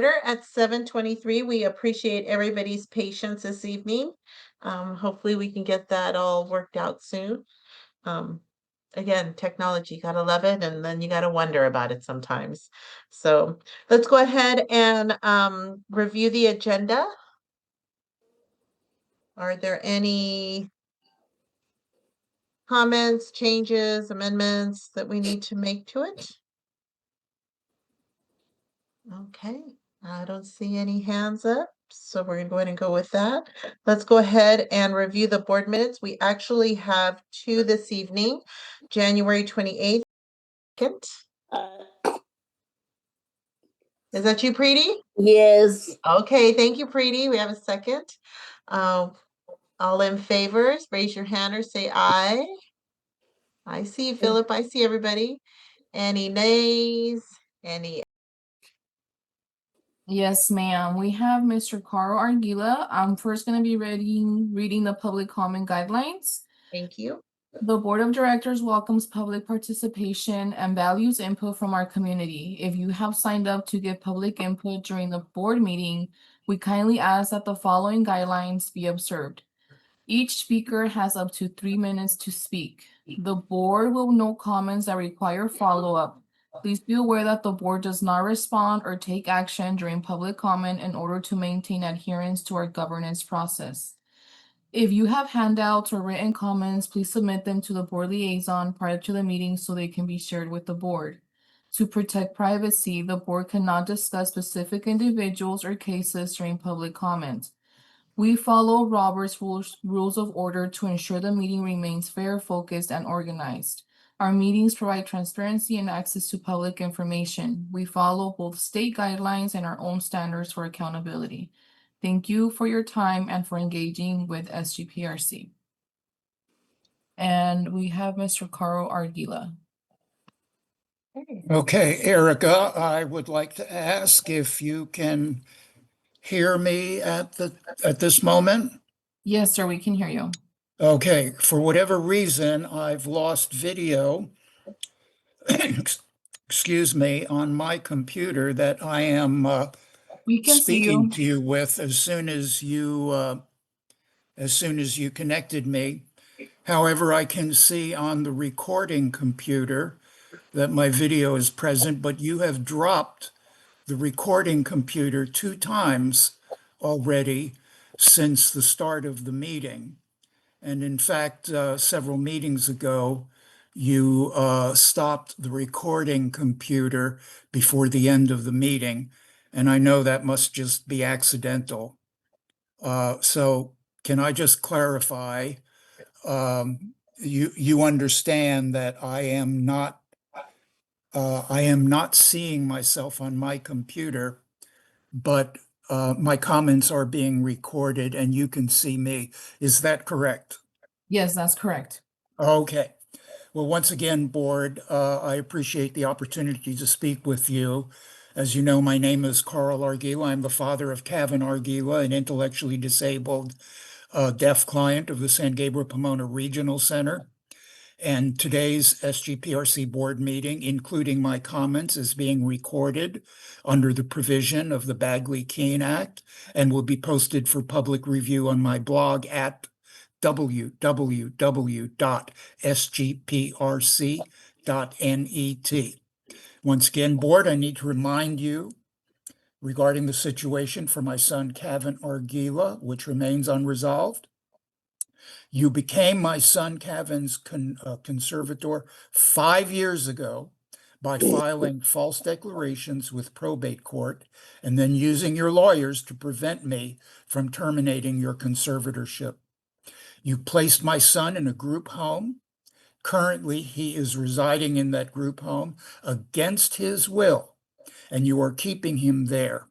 At 7:23. We appreciate everybody's patience this evening. Hopefully we can get that all worked out soon. Um, Again, technology, gotta love it, and then you gotta wonder about it sometimes. So let's go ahead and review the agenda. Are there any comments, changes, amendments that we need to make to it? Okay, I don't see any hands up, so we're gonna go ahead and go with that. Let's go ahead and review the board minutes. We actually have two this evening, January 28th. Is that you, Preeti? Yes. Okay, thank you, Preeti. We have a second. All in favors, raise your hand or say aye. I see you, Philip. I see everybody. Any nays? Any? Yes, ma'am. We have Mr. Carl Arguila. I'm first going to be reading the public comment guidelines. Thank you. The Board of Directors welcomes public participation and values input from our community. If you have signed up to give public input during the board meeting, we kindly ask that the following guidelines be observed. Each speaker has up to 3 minutes to speak. The board will note comments that require follow-up. Please be aware that the board does not respond or take action during public comment in order to maintain adherence to our governance process. If you have handouts or written comments, please submit them to the board liaison prior to the meeting so they can be shared with the board. To protect privacy, the board cannot discuss specific individuals or cases during public comment. We follow Robert's rules of order to ensure the meeting remains fair, focused, and organized. Our meetings provide transparency and access to public information. We follow both state guidelines and our own standards for accountability. Thank you for your time and for engaging with SGPRC. And we have Mr. Carl Arguila. Okay, Erica, I would like to ask if you can hear me at this moment. Yes, sir, we can hear you. Okay, for whatever reason, I've lost video, excuse me, on my computer that I am We can see speaking you. to you with as soon as you connected me. However, I can see on the recording computer that my video is present, but you have dropped the recording computer 2 times already since the start of the meeting. And in fact, several meetings ago, you stopped the recording computer before the end of the meeting. And I know that must just be accidental. So can I just clarify, you understand that I am not seeing myself on my computer, but my comments are being recorded and you can see me. Is that correct? Yes, that's correct. Okay. Well, once again, board, I appreciate the opportunity to speak with you. As you know, my name is Carl Arguila. I'm the father of Kevin Arguila, an intellectually disabled deaf client of the San Gabriel Pomona Regional Center. And today's SGPRC board meeting, including my comments, is being recorded under the provision of the Bagley-Keene Act and will be posted for public review on my blog at www.sgprc.net. Once again, board, I need to remind you regarding the situation for my son, Kevin Arguila, which remains unresolved. You became my son Kevin's conservator 5 years ago by filing false declarations with probate court and then using your lawyers to prevent me from terminating your conservatorship. You placed my son in a group home. Currently, he is residing in that group home against his will, and you are keeping him there.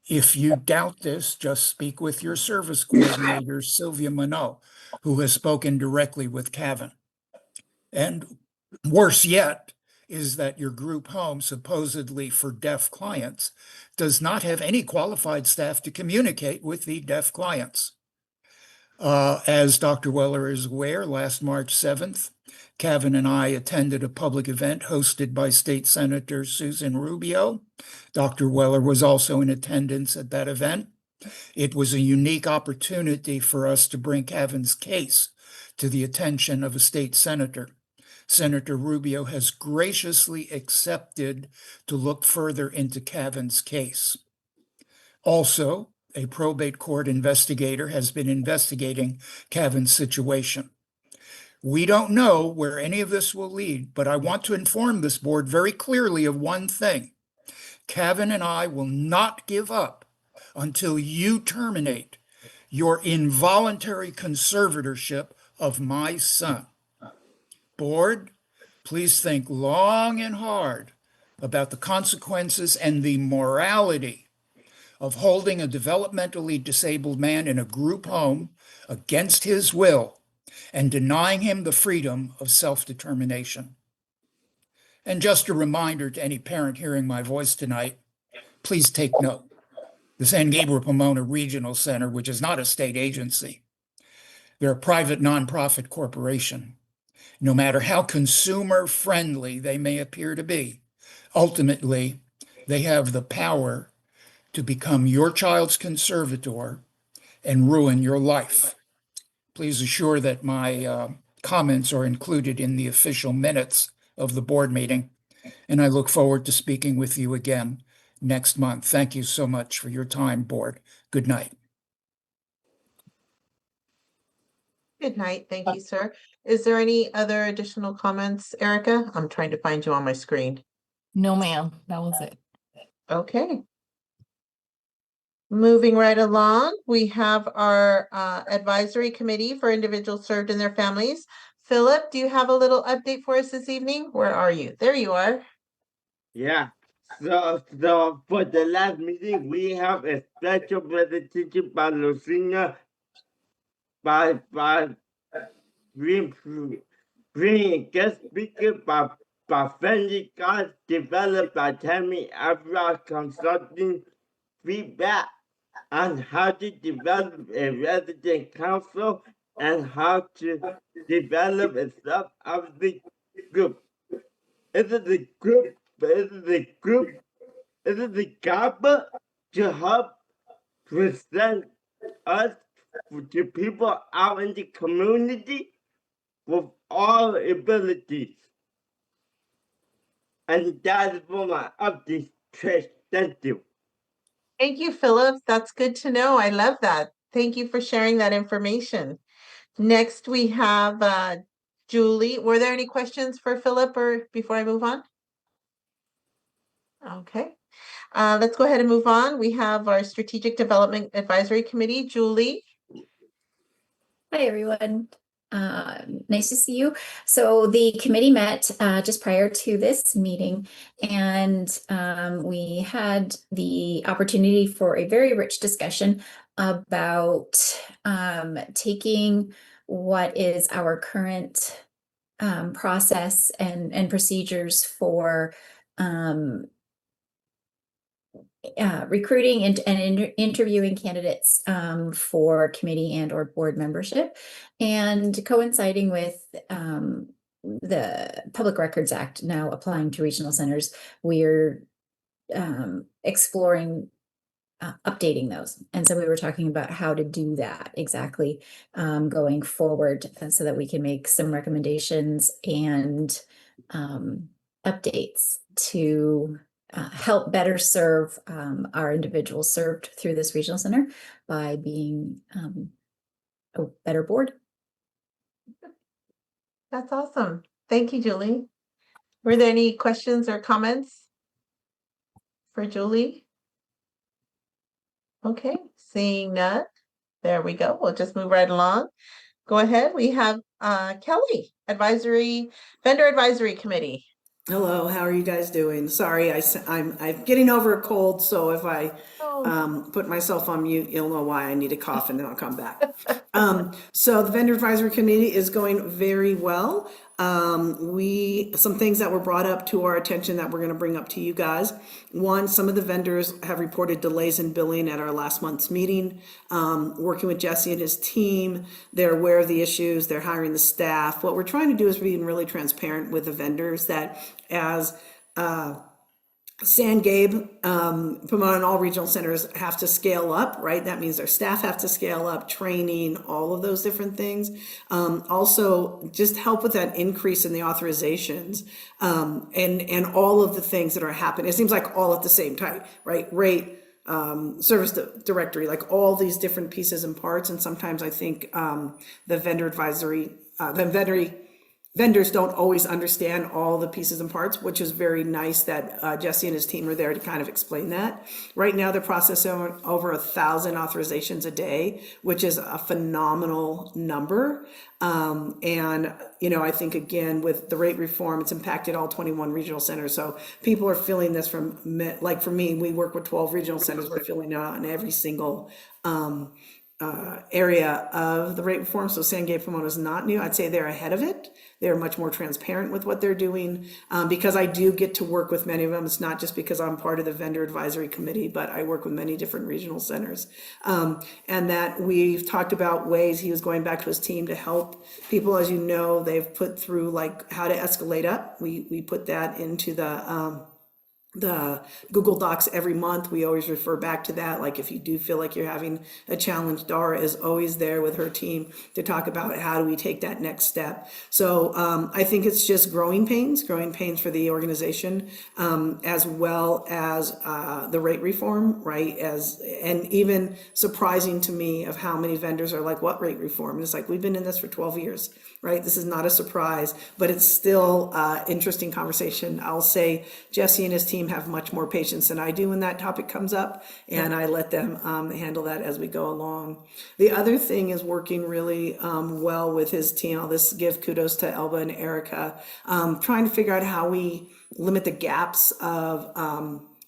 If you doubt this, just speak with your service coordinator, Sylvia Monod, who has spoken directly with Kevin. And worse yet is that your group home, supposedly for deaf clients, does not have any qualified staff to communicate with the deaf clients. As Dr. Weller is aware, last March 7th, Kevin and I attended a public event hosted by State Senator Susan Rubio. Dr. Weller was also in attendance at that event. It was a unique opportunity for us to bring Kevin's case to the attention of a state senator. Senator Rubio has graciously accepted to look further into Kevin's case. Also, a probate court investigator has been investigating Kevin's situation. We don't know where any of this will lead, but I want to inform this board very clearly of one thing. Kevin and I will not give up until you terminate your involuntary conservatorship of my son. Board, please think long and hard about the consequences and the morality of holding a developmentally disabled man in a group home against his will and denying him the freedom of self-determination. And just a reminder to any parent hearing my voice tonight, please take note. The San Gabriel Pomona Regional Center, which is not a state agency, they're a private nonprofit corporation. No matter how consumer-friendly they may appear to be, ultimately, they have the power to become your child's conservator and ruin your life. Please assure that my comments are included in the official minutes of the board meeting, and I look forward to speaking with you again next month. Thank you so much for your time, board. Good night. Good night. Thank you, sir. Is there any other additional comments, Erica? I'm trying to find you on my screen. No, ma'am, that was it. Okay. Moving right along, we have our advisory committee for individuals served and their families. Philip, do you have a little update for us this evening? Where are you? There you are. Yeah. So for the last meeting, we have a special presentation by Lucina by bringing a guest speaker by Fendi Scott, developed by Tammy Avra Consulting feedback on how to develop a resident council and how to develop a sub-office group. It is a group, it is a GABA to help present us to people out in the community with all abilities. And that is for my update, Trish. Thank you. Thank you, Philip. That's good to know. I love that. Thank you for sharing that information. Next, we have Julie. Were there any questions for Philip or before I move on? Okay. Let's go ahead and move on. We have our Strategic Development Advisory Committee. Julie. Hi, everyone. Nice to see you. So the committee met just prior to this meeting, and we had the opportunity for a very rich discussion about taking what is our current process and procedures for recruiting and interviewing candidates for committee and or board membership, and coinciding with the Public Records Act now applying to regional centers, we're exploring updating those. And so we were talking about how to do that exactly going forward, so that we can make some recommendations and updates to help better serve our individuals served through this regional center by being a better board. That's awesome. Thank you, Julie. Were there any questions or comments for Julie? Okay, seeing none. There we go. We'll just move right along. Go ahead. We have Kelly, Vendor Advisory Committee. Hello, how are you guys doing? Sorry, I'm getting over a cold, so if I put myself on mute, you'll know why. I need a cough and then I'll come back. So the Vendor Advisory Committee is going very well. Some things that were brought up to our attention that we're going to bring up to you guys. One, some of the vendors have reported delays in billing at our last month's meeting. Working with Jesse and his team, they're aware of the issues, they're hiring the staff. What we're trying to do is being really transparent with the vendors that as San Gabe, Pomona and all regional centers have to scale up, right? That means their staff have to scale up, training, all of those different things. Also, just help with that increase in the authorizations and all of the things that are happening. It seems like all at the same time, right? Rate, service directory, like all these different pieces and parts. And sometimes I think the vendors don't always understand all the pieces and parts, which is very nice that Jesse and his team are there to kind of explain that. Right now, they're processing over 1,000 authorizations a day, which is a phenomenal number. And, you know, I think, again, with the rate reform, it's impacted all 21 regional centers. So people are feeling this from, like for me, we work with 12 regional centers. We're feeling it on every single area of the rate reform. So San Gabe Pomona is not new. I'd say they're ahead of it. They're much more transparent with what they're doing because I do get to work with many of them. It's not just because I'm part of the vendor advisory committee, but I work with many different regional centers. And that we've talked about ways he was going back to his team to help people. As you know, they've put through like how to escalate up. We put that into the Google Docs every month. We always refer back to that. Like if you do feel like you're having a challenge, Dara is always there with her team to talk about how do we take that next step. So I think it's just growing pains for the organization, as well as the rate reform, right? And even surprising to me of how many vendors are like, what rate reform? And it's like, we've been in this for 12 years, right? This is not a surprise, but it's still interesting conversation. I'll say Jesse and his team have much more patience than I do when that topic comes up, and I let them handle that as we go along. The other thing is working really well with his team. I'll just give kudos to Elba and Erica, trying to figure out how we limit the gaps of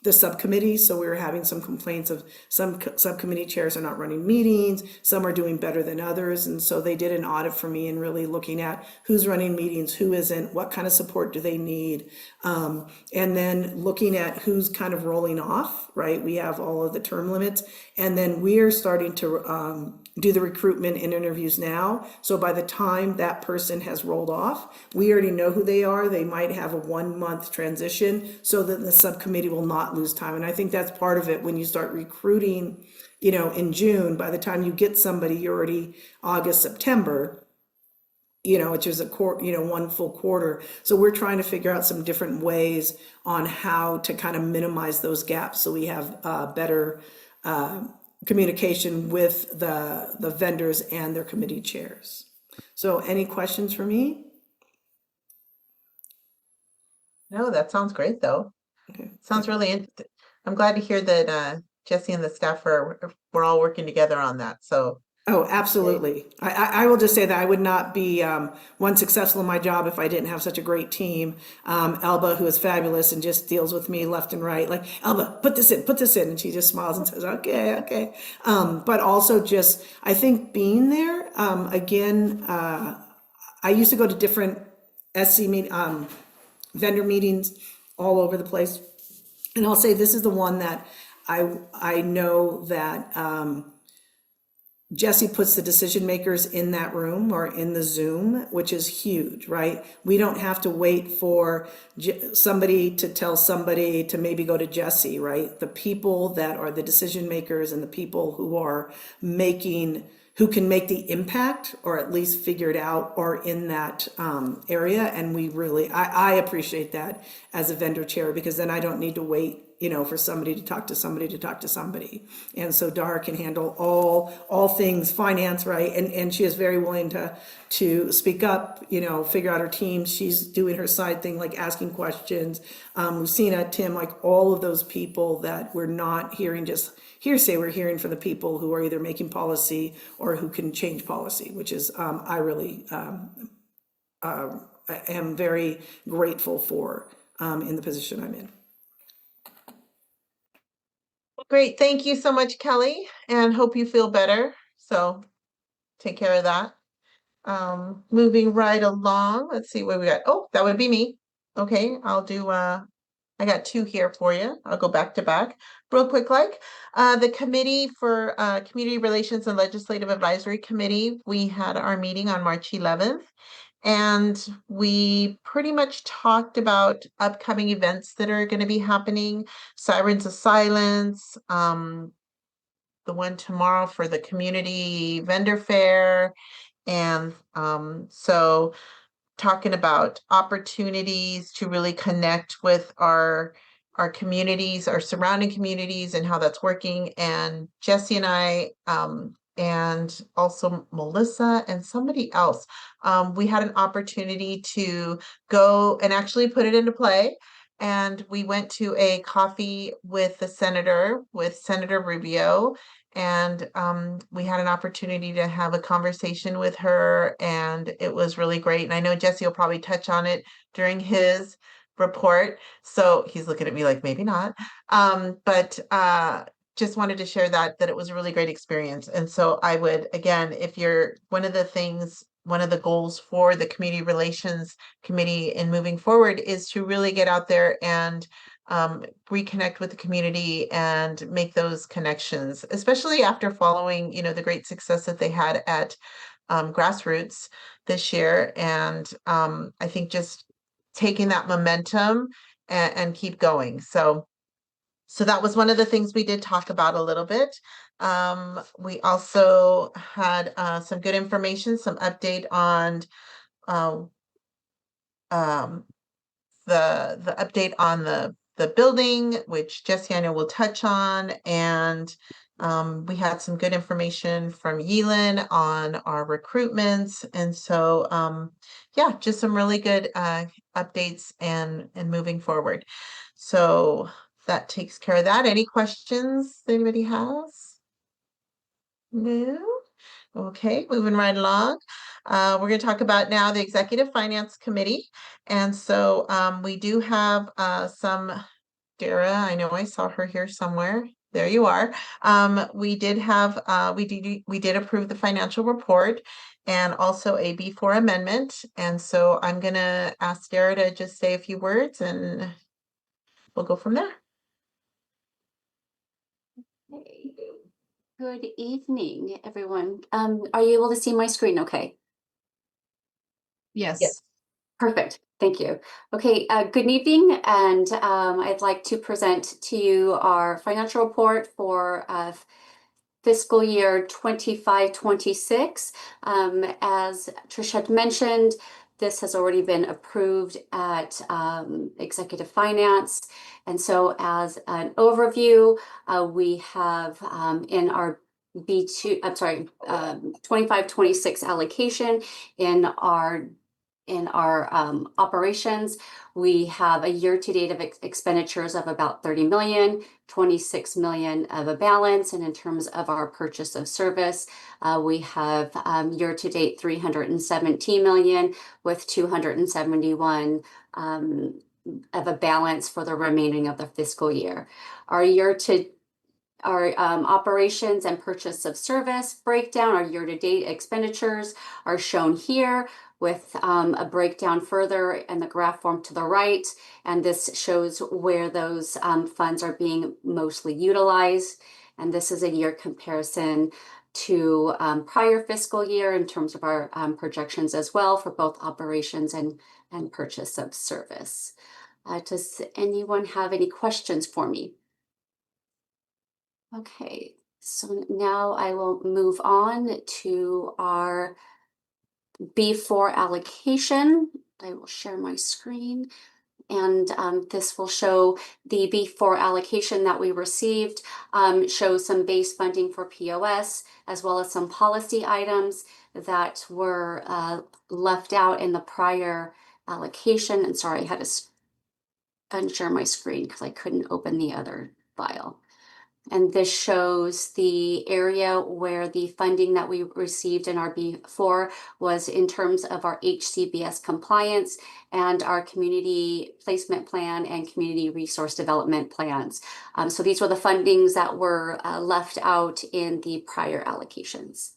the subcommittee. So we were having some complaints of some subcommittee chairs are not running meetings, some are doing better than others. And so they did an audit for me and really looking at who's running meetings, who isn't, what kind of support do they need. And then looking at who's kind of rolling off, right? We have all of the term limits. And then we are starting to do the recruitment and interviews now. So by the time that person has rolled off, we already know who they are. They might have a 1-month transition so that the subcommittee will not lose time. And I think that's part of it. When you start recruiting, you know, in June, by the time you get somebody, you're already August, September, you know, which is one full quarter. So we're trying to figure out some different ways on how to kind of minimize those gaps so we have better communication with the vendors and their committee chairs. So any questions for me? No, that sounds great though. Okay. Sounds really interesting. I'm glad to hear that Jesse and the staff we're all working together on that. So Oh, absolutely. I will just say that I would not be one successful in my job if I didn't have such a great team. Elba, who is fabulous and just deals with me left and right. Like, Elba, put this in. And she just smiles and says, okay. But also just, I think being there, again, I used to go to different vendor meetings all over the place. And I'll say this is the one that I know that Jesse puts the decision makers in that room or in the Zoom, which is huge, right? We don't have to wait for somebody to tell somebody to maybe go to Jesse, right? The people that are the decision makers and the people who can make the impact or at least figure it out or in that area. And I appreciate that as a vendor chair, because then I don't need to wait, you know, for somebody to talk to somebody. And so Dara can handle all things finance, right? And she is very willing to speak up, you know, figure out her team. She's doing her side thing, like asking questions. Lucina, Tim, like all of those people that we're not hearing just hearsay, we're hearing from the people who are either making policy or who can change policy, which is, I really am very grateful for in the position I'm in. great. Thank you so much, Kelly, and hope you feel better. So take care of that. Moving right along, let's see what we got. Oh, that would be me. Okay, I'll do, I got two here for you. I'll go back to back real quick. The committee for Community Relations and Legislative Advisory Committee, we had our meeting on March 11th, and we pretty much talked about upcoming events that are going to be happening. Sirens of Silence, the one tomorrow for the community vendor fair, and so talking about opportunities to really connect with our communities, our surrounding communities, and how that's working. And Jesse and I, and also Melissa and somebody else, we had an opportunity to go and actually put it into play. And we went to a coffee with Senator Rubio, and we had an opportunity to have a conversation with her, and it was really great. And I know Jesse will probably touch on it during his report, so he's looking at me like maybe not. But just wanted to share that it was a really great experience. And so I would, again, if you're one of the goals for the Community Relations Committee in moving forward is to really get out there and reconnect with the community and make those connections, especially after following, the great success that they had at Grassroots this year. And I think just taking that momentum and keep going. So that was one of the things we did talk about a little bit. We also had some good information, some update on the update on the building, which Jesse I know will touch on, and we had some good information from Yelan on our recruitments, and so yeah, just some really good updates and moving forward. So that takes care of that. Any questions anybody has? No? Okay, moving right along. We're going to talk about now the Executive Finance Committee. And so we do have some, Dara, I know I saw her here somewhere. There you are. We did approve the financial report and also a B4 amendment. And so I'm going to ask Dara to just say a few words and we'll go from there. Hey. Good evening, everyone. Are you able to see my screen okay? Yes. Perfect. Thank you. Okay, good evening, and I'd like to present to you our financial report for fiscal year 25-26. As Trish had mentioned, this has already been approved at Executive Finance. And so as an overview, we have in our B2, I'm sorry, 25-26 allocation in our operations, we have a year-to-date of expenditures of about 30 million, 26 million of a balance. And in terms of our purchase of service, we have year-to-date 317 million with 271 of a balance for the remaining of the fiscal year. Our operations and purchase of service breakdown, our year-to-date expenditures are shown here with a breakdown further in the graph form to the right. And this shows where those funds are being mostly utilized. And this is a year comparison to prior fiscal year in terms of our projections as well for both operations and purchase of service. Does anyone have any questions for me? Okay, so now I will move on to our B4 allocation. I will share my screen, and this will show the B4 allocation that we received, shows some base funding for POS, as well as some policy items that were left out in the prior allocation. And sorry, I had to unshare my screen because I couldn't open the other file. And this shows the area where the funding that we received in our B4 was in terms of our HCBS compliance and our community placement plan and community resource development plans. So these were the fundings that were left out in the prior allocations.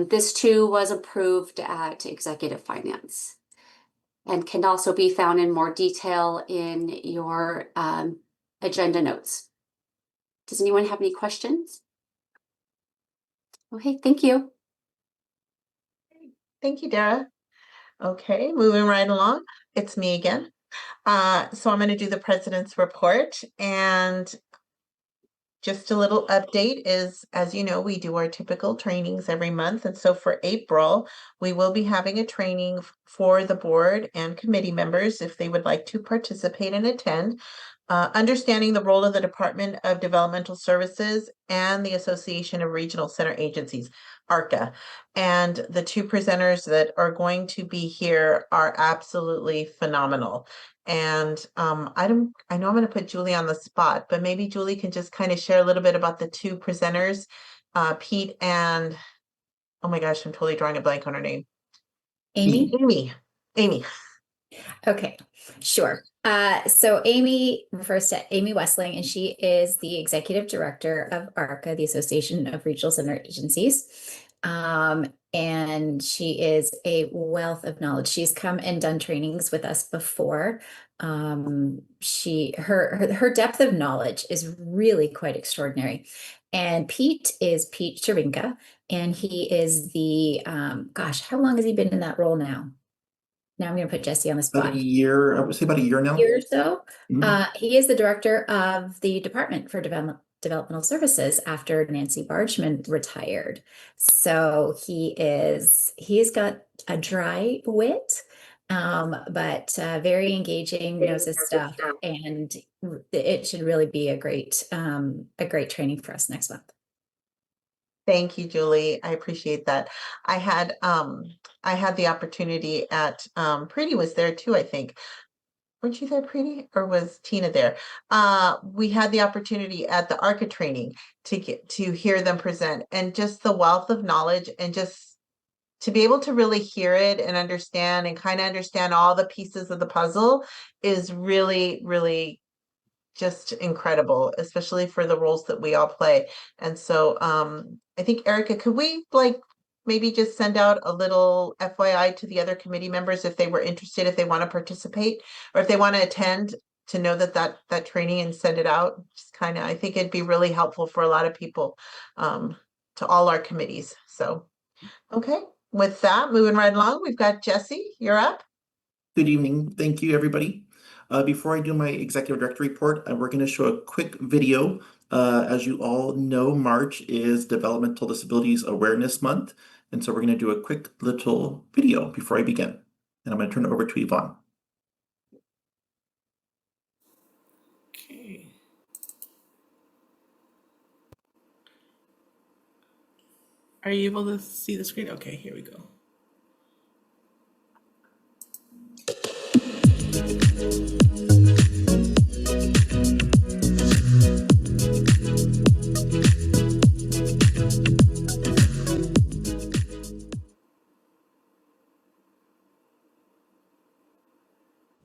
This too was approved at Executive Finance and can also be found in more detail in your agenda notes. Does anyone have any questions? Okay, thank you. Thank you, Dara. Okay, moving right along. It's me again. So I'm going to do the president's report, and just a little update is, as you know, we do our typical trainings every month. And so for April, we will be having a training for the board and committee members if they would like to participate and attend. Understanding the role of the Department of Developmental Services and the Association of Regional Center Agencies, ARCA. And the two presenters that are going to be here are absolutely phenomenal. And I know I'm going to put Julie on the spot, but maybe Julie can just kind of share a little bit about the two presenters, Pete and, oh my gosh, I'm totally drawing a blank on her name. Amy. Okay, sure. So Amy refers to Amy Westling, and she is the executive director of ARCA, the Association of Regional Center Agencies. And she is a wealth of knowledge. She's come and done trainings with us before. Her depth of knowledge is really quite extraordinary. And Pete is Pete Chirinka, and he is the, gosh, how long has he been in that role now? Now I'm going to put Jesse on the spot. About a year, I would say about a year now. Year or so. Mhm. He is the director of the Department for Developmental Services after Nancy Bargman retired. So he's got a dry wit, but very engaging, knows his stuff, and it should really be a great training for us next month. Thank you, Julie. I appreciate that. I had the opportunity at Pretty was there too, I think. Weren't you there, Preeti, or was Tina there? We had the opportunity at the ARCA training to hear them present, and just the wealth of knowledge, and just to be able to really hear it and understand and kind of understand all the pieces of the puzzle is really, really just incredible, especially for the roles that we all play. And so I think, Erica, could we maybe just send out a little FYI to the other committee members if they were interested, if they want to participate or if they want to attend, to know that training, and send it out? Just kind of, I think it'd be really helpful for a lot of people, to all our committees. So, okay, with that, moving right along, we've got Jesse, you're up. Good evening. Thank you, everybody. Before I do my executive director report, we're going to show a quick video. As you all know, March is Developmental Disabilities Awareness Month. And so we're going to do a quick little video before I begin. And I'm going to turn it over to Yvonne. Okay. Are you able to see the screen? Okay, here we go.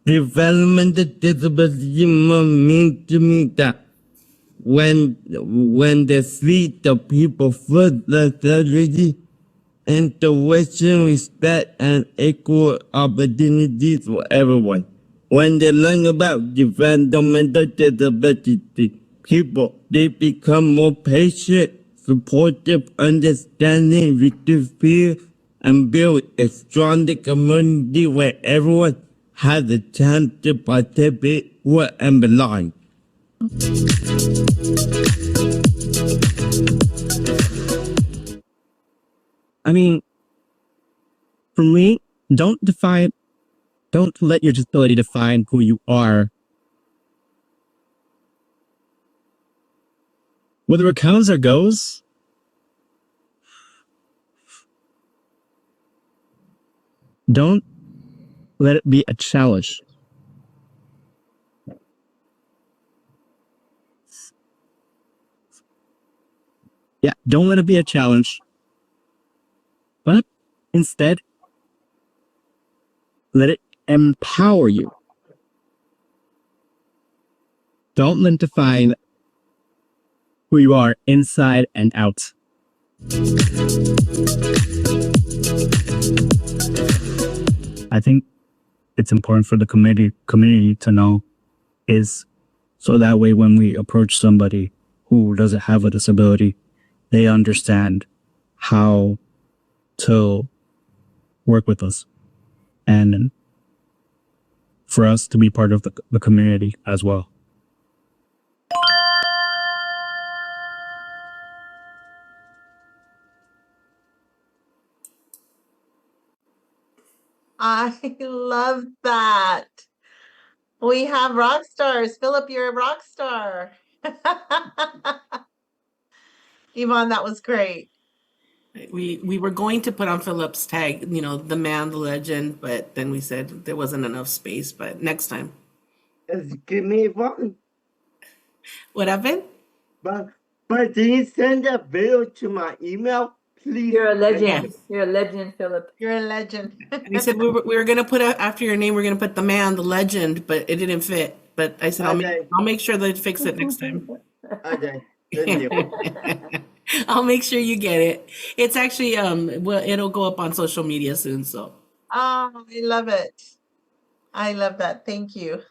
Developmental disability means to me that when they see the people first disability, intuition, respect, and equal opportunities for everyone. When they learn about developmental disability people, they become more patient, supportive, understanding, reduce fear, and build a stronger community where everyone has a chance to participate, work, and belong. I mean, for me, don't let your disability define who you are. Whether it comes or goes, don't let it be a challenge. Yeah, don't let it be a challenge. But instead, let it empower you. Don't let it define who you are inside and out. I think it's important for the community to know is so that way when we approach somebody who doesn't have a disability, they understand how to work with us and for us to be part of the community as well. I love that. We have rock stars. Philip, you're a rock star. Yvonne, that was great. We were going to put on Philip's tag, you know, the man, the legend, but then we said there wasn't enough space, but next time. Give me one. What happened? But did you send that video to my email? Please. You're a legend. Yes. You're a legend, Philip. You're a legend. And he said we were gonna put after your name, we're gonna put the man, the legend, but it didn't fit. But I said I'll make sure they fix it next time. Okay, thank you. I'll make sure you get it. It's actually well, it'll go up on social media soon. So. Oh, I love it. I love that. Thank you.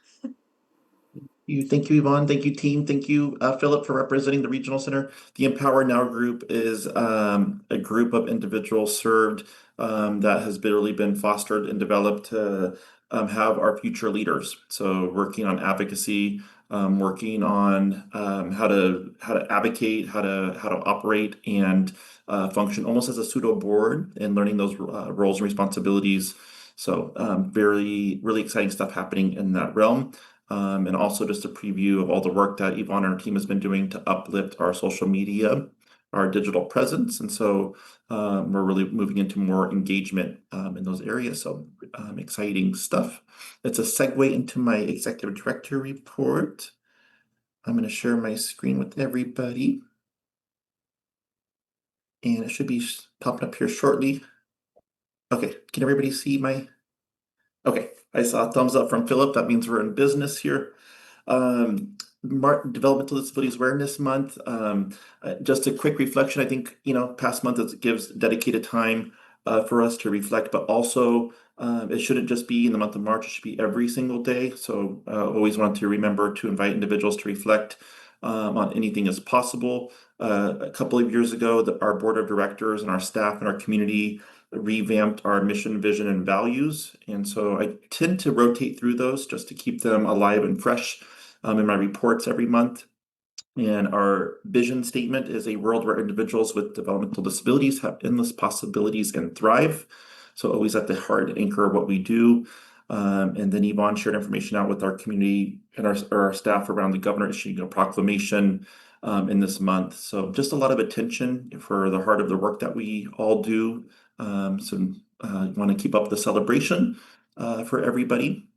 Thank you, Yvonne. Thank you, team. Thank you, Philip, for representing the Regional Center. The Empower Now group is a group of individuals served that has really been fostered and developed to have our future leaders. So working on advocacy, working on how to advocate, how to operate and function almost as a pseudo board and learning those roles and responsibilities. So really exciting stuff happening in that realm. And also just a preview of all the work that Yvonne and her team has been doing to uplift our social media, our digital presence. And so we're really moving into more engagement in those areas. So exciting stuff. It's a segue into my executive director report. I'm going to share my screen with everybody. And it should be popping up here shortly. Okay, can everybody see my... Okay, I saw a thumbs up from Philip. That means we're in business here. Developmental Disabilities Awareness Month. Just a quick reflection. I think, past month it gives dedicated time for us to reflect, but also it shouldn't just be in the month of March. It should be every single day. So always want to remember to invite individuals to reflect on anything as possible. A couple of years ago, our board of directors and our staff and our community revamped our mission, vision, and values. And so I tend to rotate through those just to keep them alive and fresh in my reports every month. And our vision statement is a world where individuals with developmental disabilities have endless possibilities and thrive. So always at the heart and anchor of what we do. And then Yvonne shared information out with our community and our staff around the governor issuing a proclamation in this month. So just a lot of attention for the heart of the work that we all do. So want to keep up the celebration for everybody.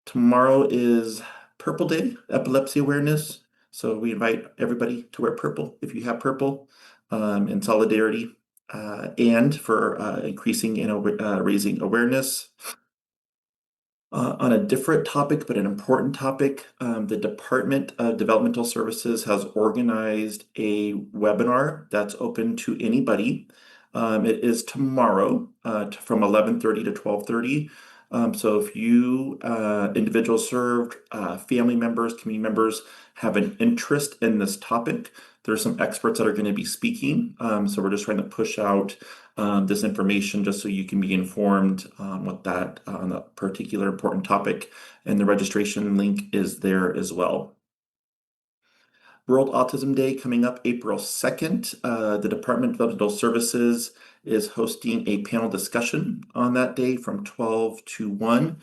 Tomorrow is Purple Day, Epilepsy Awareness. So we invite everybody to wear purple if you have purple in solidarity and for increasing and raising awareness. On a different topic, but an important topic, the Department of Developmental Services has organized a webinar that's open to anybody. It is tomorrow from 11:30 to 12:30. So if you individuals served, family members, community members have an interest in this topic, there's some experts that are going to be speaking. So we're just trying to push out this information just so you can be informed with that on a particular important topic. And the registration link is there as well. World Autism Day coming up April 2nd. The Department of Developmental Services is hosting a panel discussion on that day from 12 to 1.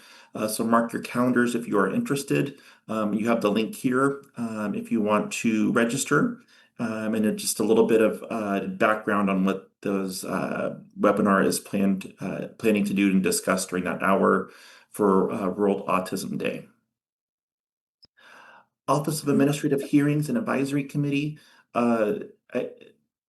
So mark your calendars if you are interested. You have the link here if you want to register. And just a little bit of background on what those webinar is planning to do and discuss during that hour for World Autism Day. Office of Administrative Hearings and Advisory Committee.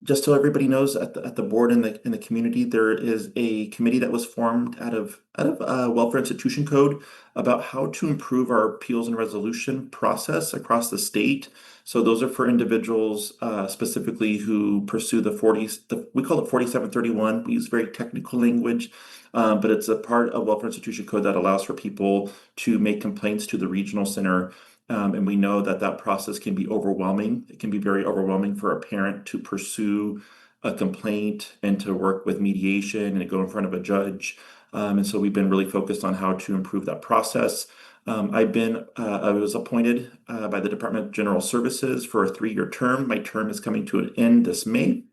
Just so everybody knows, at the board and in the community, there is a committee that was formed out of Welfare Institution Code about how to improve our appeals and resolution process across the state. So those are for individuals specifically who pursue we call it 4731. We use very technical language, but it's a part of Welfare Institution Code that allows for people to make complaints to the regional center. And we know that that process can be overwhelming. It can be very overwhelming for a parent to pursue a complaint and to work with mediation and go in front of a judge. And so we've been really focused on how to improve that process. I was appointed by the Department of General Services for a 3-year term. My term is coming to an end this May.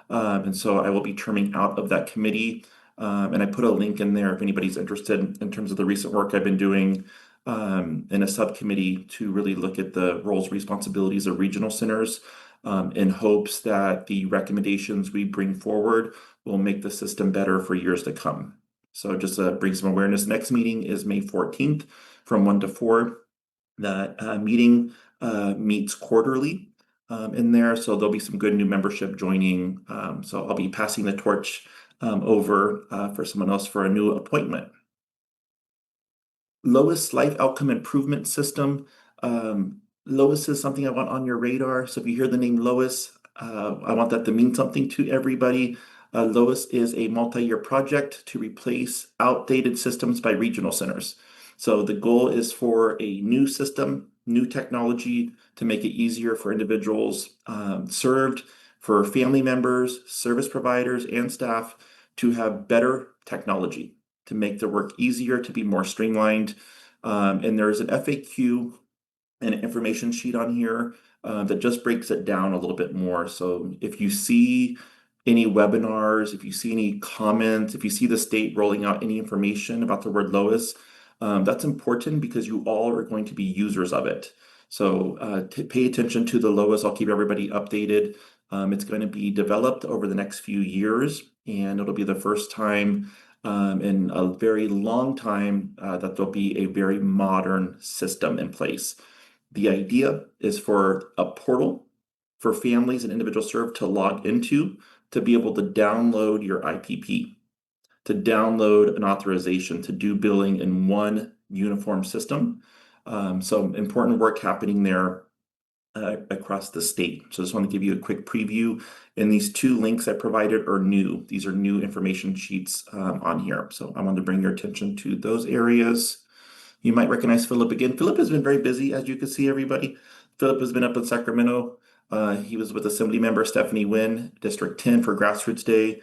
And so I will be terming out of that committee. And I put a link in there if anybody's interested in terms of the recent work I've been doing in a subcommittee to really look at the roles, responsibilities of regional centers in hopes that the recommendations we bring forward will make the system better for years to come. So just to bring some awareness, next meeting is May 14th from 1 to 4. That meeting meets quarterly in there, so there'll be some good new membership joining. So I'll be passing the torch over for someone else for a new appointment. LOIS Life Outcome Improvement System. LOIS is something I want on your radar. So if you hear the name LOIS, I want that to mean something to everybody. LOIS is a multi-year project to replace outdated systems by regional centers. So the goal is for a new system, new technology to make it easier for individuals served, for family members, service providers, and staff to have better technology, to make their work easier, to be more streamlined. And there's an FAQ and an information sheet on here that just breaks it down a little bit more. So if you see any webinars, if you see any comments, if you see the state rolling out any information about the word LOIS, that's important because you all are going to be users of it. So pay attention to the LOIS. I'll keep everybody updated. It's going to be developed over the next few years, and it'll be the first time in a very long time that there'll be a very modern system in place. The idea is for a portal for families and individuals served to log into, to be able to download your IPP, to download an authorization, to do billing in one uniform system. So important work happening there across the state. So I just want to give you a quick preview. And these 2 links I provided are new. These are new information sheets on here. So I wanted to bring your attention to those areas. You might recognize Philip again. Philip has been very busy, as you can see, everybody. Philip has been up in Sacramento. He was with Assembly Member Stephanie Wynn, District 10 for Grassroots Day.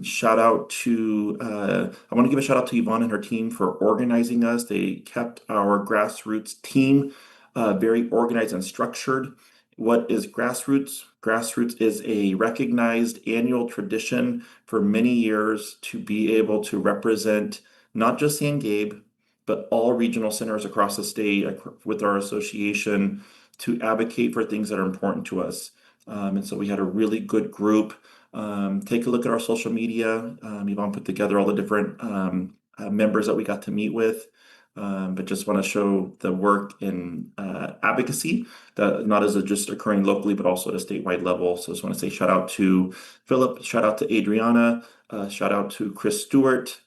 Shout out to, I want to give a shout out to Yvonne and her team for organizing us. They kept our grassroots team very organized and structured. What is grassroots? Grassroots is a recognized annual tradition for many years to be able to represent not just San Gabe, but all regional centers across the state with our association to advocate for things that are important to us. And so we had a really good group. Take a look at our social media. Yvonne put together all the different members that we got to meet with. But just want to show the work in advocacy that not as just occurring locally, but also at a statewide level. So I just want to say shout out to Philip, shout out to Adriana, shout out to Chris Stewart.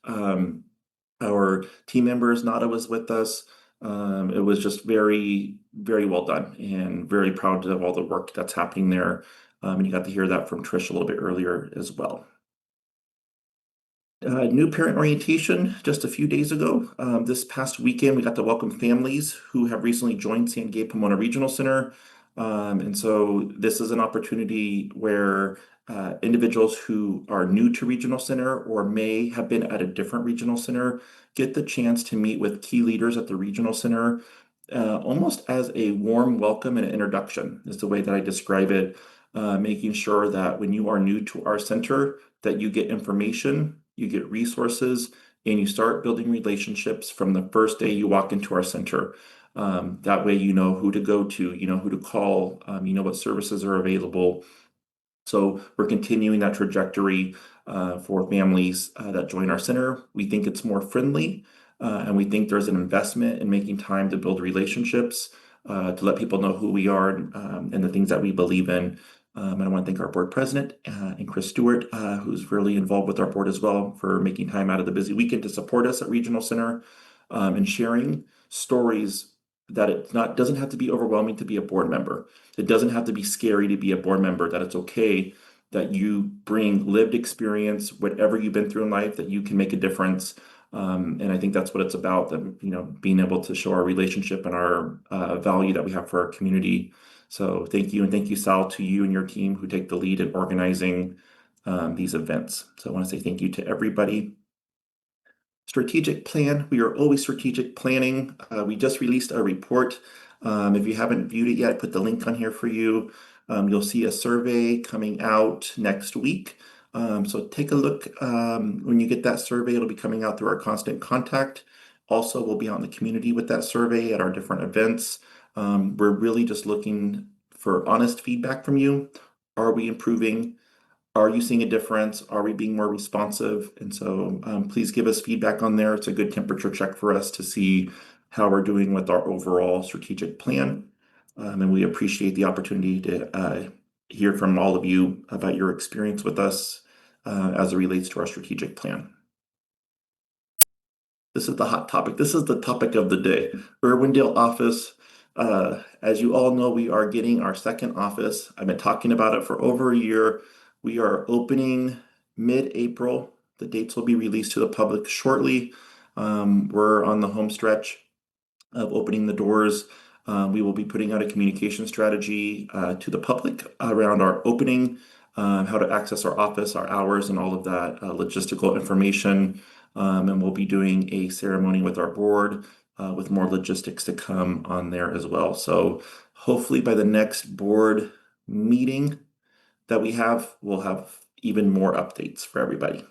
Our team members, Nada was with us. It was just very, very well done and very proud of all the work that's happening there. And you got to hear that from Trish a little bit earlier as well. New parent orientation just a few days ago. This past weekend, we got to welcome families who have recently joined San Gabe Pomona Regional Center. And so this is an opportunity where individuals who are new to Regional Center or may have been at a different Regional Center get the chance to meet with key leaders at the Regional Center almost as a warm welcome and introduction is the way that I describe it. Making sure that when you are new to our center, that you get information, you get resources, and you start building relationships from the first day you walk into our center. That way you know who to go to, you know who to call, you know what services are available. So we're continuing that trajectory for families that join our center. We think it's more friendly, and we think there's an investment in making time to build relationships, to let people know who we are and the things that we believe in. And I want to thank our board president and Chris Stewart, who's really involved with our board as well, for making time out of the busy weekend to support us at Regional Center and sharing stories that doesn't have to be overwhelming to be a board member. It doesn't have to be scary to be a board member, that it's okay that you bring lived experience, whatever you've been through in life, that you can make a difference. And I think that's what it's about, that, being able to show our relationship and our value that we have for our community. So thank you. And thank you, Sal, to you and your team who take the lead in organizing these events. So I want to say thank you to everybody. Strategic plan. We are always strategic planning. We just released a report. If you haven't viewed it yet, I put the link on here for you. You'll see a survey coming out next week. So take a look. When you get that survey, it'll be coming out through our constant contact. Also, we'll be out in the community with that survey at our different events. We're really just looking for honest feedback from you. Are we improving? Are you seeing a difference? Are we being more responsive? And so please give us feedback on there. It's a good temperature check for us to see how we're doing with our overall strategic plan. And we appreciate the opportunity to hear from all of you about your experience with us as it relates to our strategic plan. This is the hot topic. This is the topic of the day. Irwindale office. As you all know, we are getting our second office. I've been talking about it for over a year. We are opening mid-April. The dates will be released to the public shortly. We're on the home stretch of opening the doors. We will be putting out a communication strategy to the public around our opening, how to access our office, our hours, and all of that logistical information. And we'll be doing a ceremony with our board with more logistics to come on there as well. So hopefully by the next board meeting that we'll have even more updates for everybody.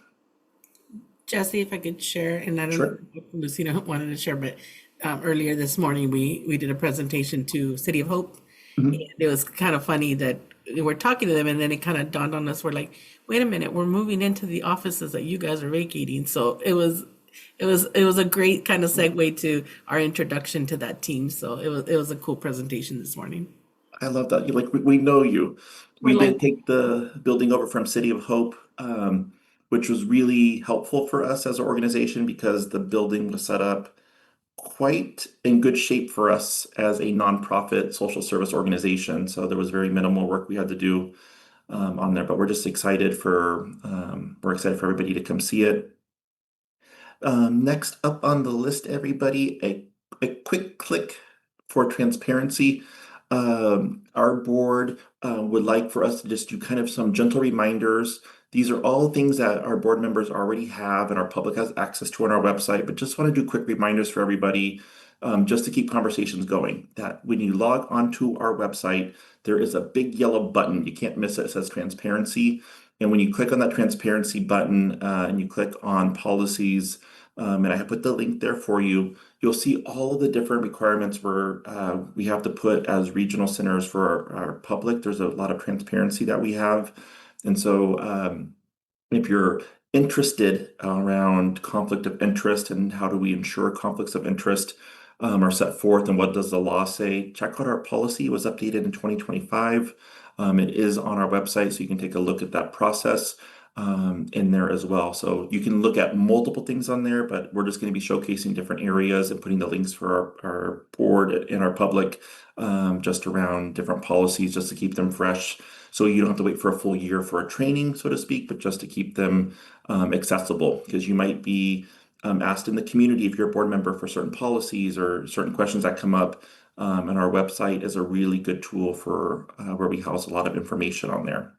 Jesse, if I could share, and I don't Sure. know if Lucina wanted to share, but earlier this morning, we did a presentation to City of Hope. Mhm. And it was kind of funny that we're talking to them, and then it kind of dawned on us, we're like, wait a minute, we're moving into the offices that you guys are vacating. So it was a great kind of segue to our introduction to that team. So it was a cool presentation this morning. I love that. We know you. We We're did like- take the building over from City of Hope, which was really helpful for us as an organization because the building was set up quite in good shape for us as a nonprofit social service organization. So there was very minimal work we had to do on there, but we're just excited we're excited for everybody to come see it. Next up on the list, everybody, a quick click for transparency. Our board would like for us to just do kind of some gentle reminders. These are all things that our board members already have and our public has access to on our website, but just want to do quick reminders for everybody just to keep conversations going. That when you log onto our website, there is a big yellow button. You can't miss it. It says transparency. And when you click on that transparency button and you click on policies, and I have put the link there for you, you'll see all of the different requirements we have to put as regional centers for our public. There's a lot of transparency that we have. And so if you're interested around conflict of interest and how do we ensure conflicts of interest are set forth and what does the law say, check out our policy. It was updated in 2025. It is on our website, so you can take a look at that process in there as well. So you can look at multiple things on there, but we're just going to be showcasing different areas and putting the links for our board and our public just around different policies just to keep them fresh. So you don't have to wait for a full year for a training, so to speak, but just to keep them accessible, because you might be asked in the community if you're a board member for certain policies or certain questions that come up. And our website is a really good tool for where we house a lot of information on there.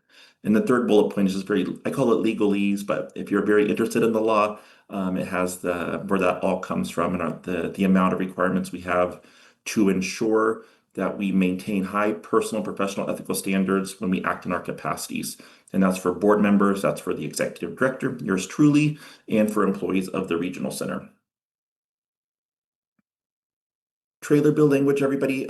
And the third bullet point is just I call it legalese, but if you're very interested in the law, it has where that all comes from and the amount of requirements we have to ensure that we maintain high personal, professional, ethical standards when we act in our capacities. And that's for board members, that's for the executive director, yours truly, and for employees of the regional center. Trailer bill language, everybody.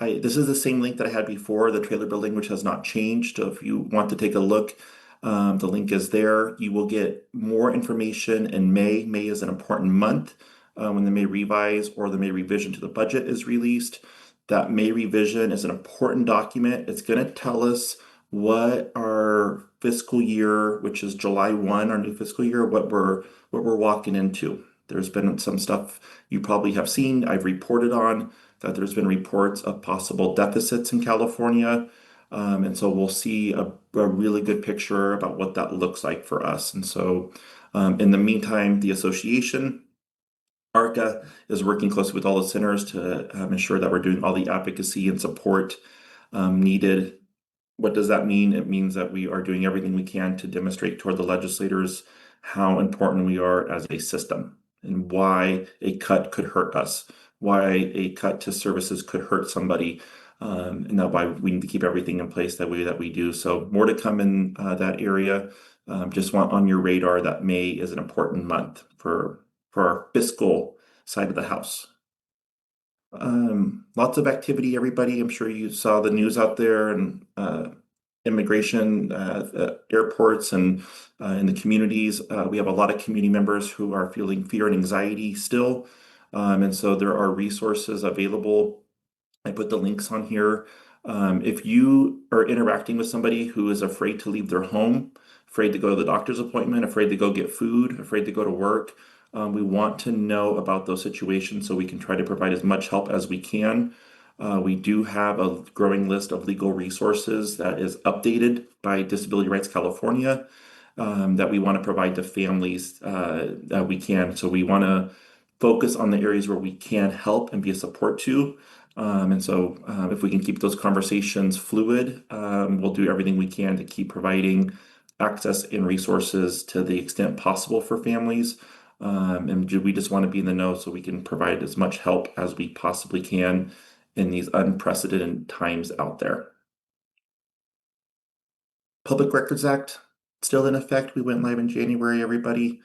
This is the same link that I had before. The trailer bill language has not changed. So if you want to take a look, the link is there. You will get more information in May. May is an important month when the May revise or the May revision to the budget is released. That May revision is an important document. It's going to tell us what our fiscal year, which is July 1, our new fiscal year, what we're walking into. There's been some stuff you probably have seen, I've reported on, that there's been reports of possible deficits in California. And so we'll see a really good picture about what that looks like for us. And so in the meantime, the association, ARCA, is working closely with all the centers to ensure that we're doing all the advocacy and support needed. What does that mean? It means that we are doing everything we can to demonstrate toward the legislators how important we are as a system and why a cut could hurt us, why a cut to services could hurt somebody, and that why we need to keep everything in place that way that we do. So more to come in that area. Just want on your radar that May is an important month for our fiscal side of the house. Lots of activity, everybody. I'm sure you saw the news out there and immigration, airports, and in the communities. We have a lot of community members who are feeling fear and anxiety still. And so there are resources available. I put the links on here. If you are interacting with somebody who is afraid to leave their home, afraid to go to the doctor's appointment, afraid to go get food, afraid to go to work, we want to know about those situations so we can try to provide as much help as we can. We do have a growing list of legal resources that is updated by Disability Rights California that we want to provide to families that we can. So we want to focus on the areas where we can help and be a support to. And so if we can keep those conversations fluid, we'll do everything we can to keep providing access and resources to the extent possible for families. And we just want to be in the know so we can provide as much help as we possibly can in these unprecedented times out there. Public Records Act, still in effect. We went live in January, everybody.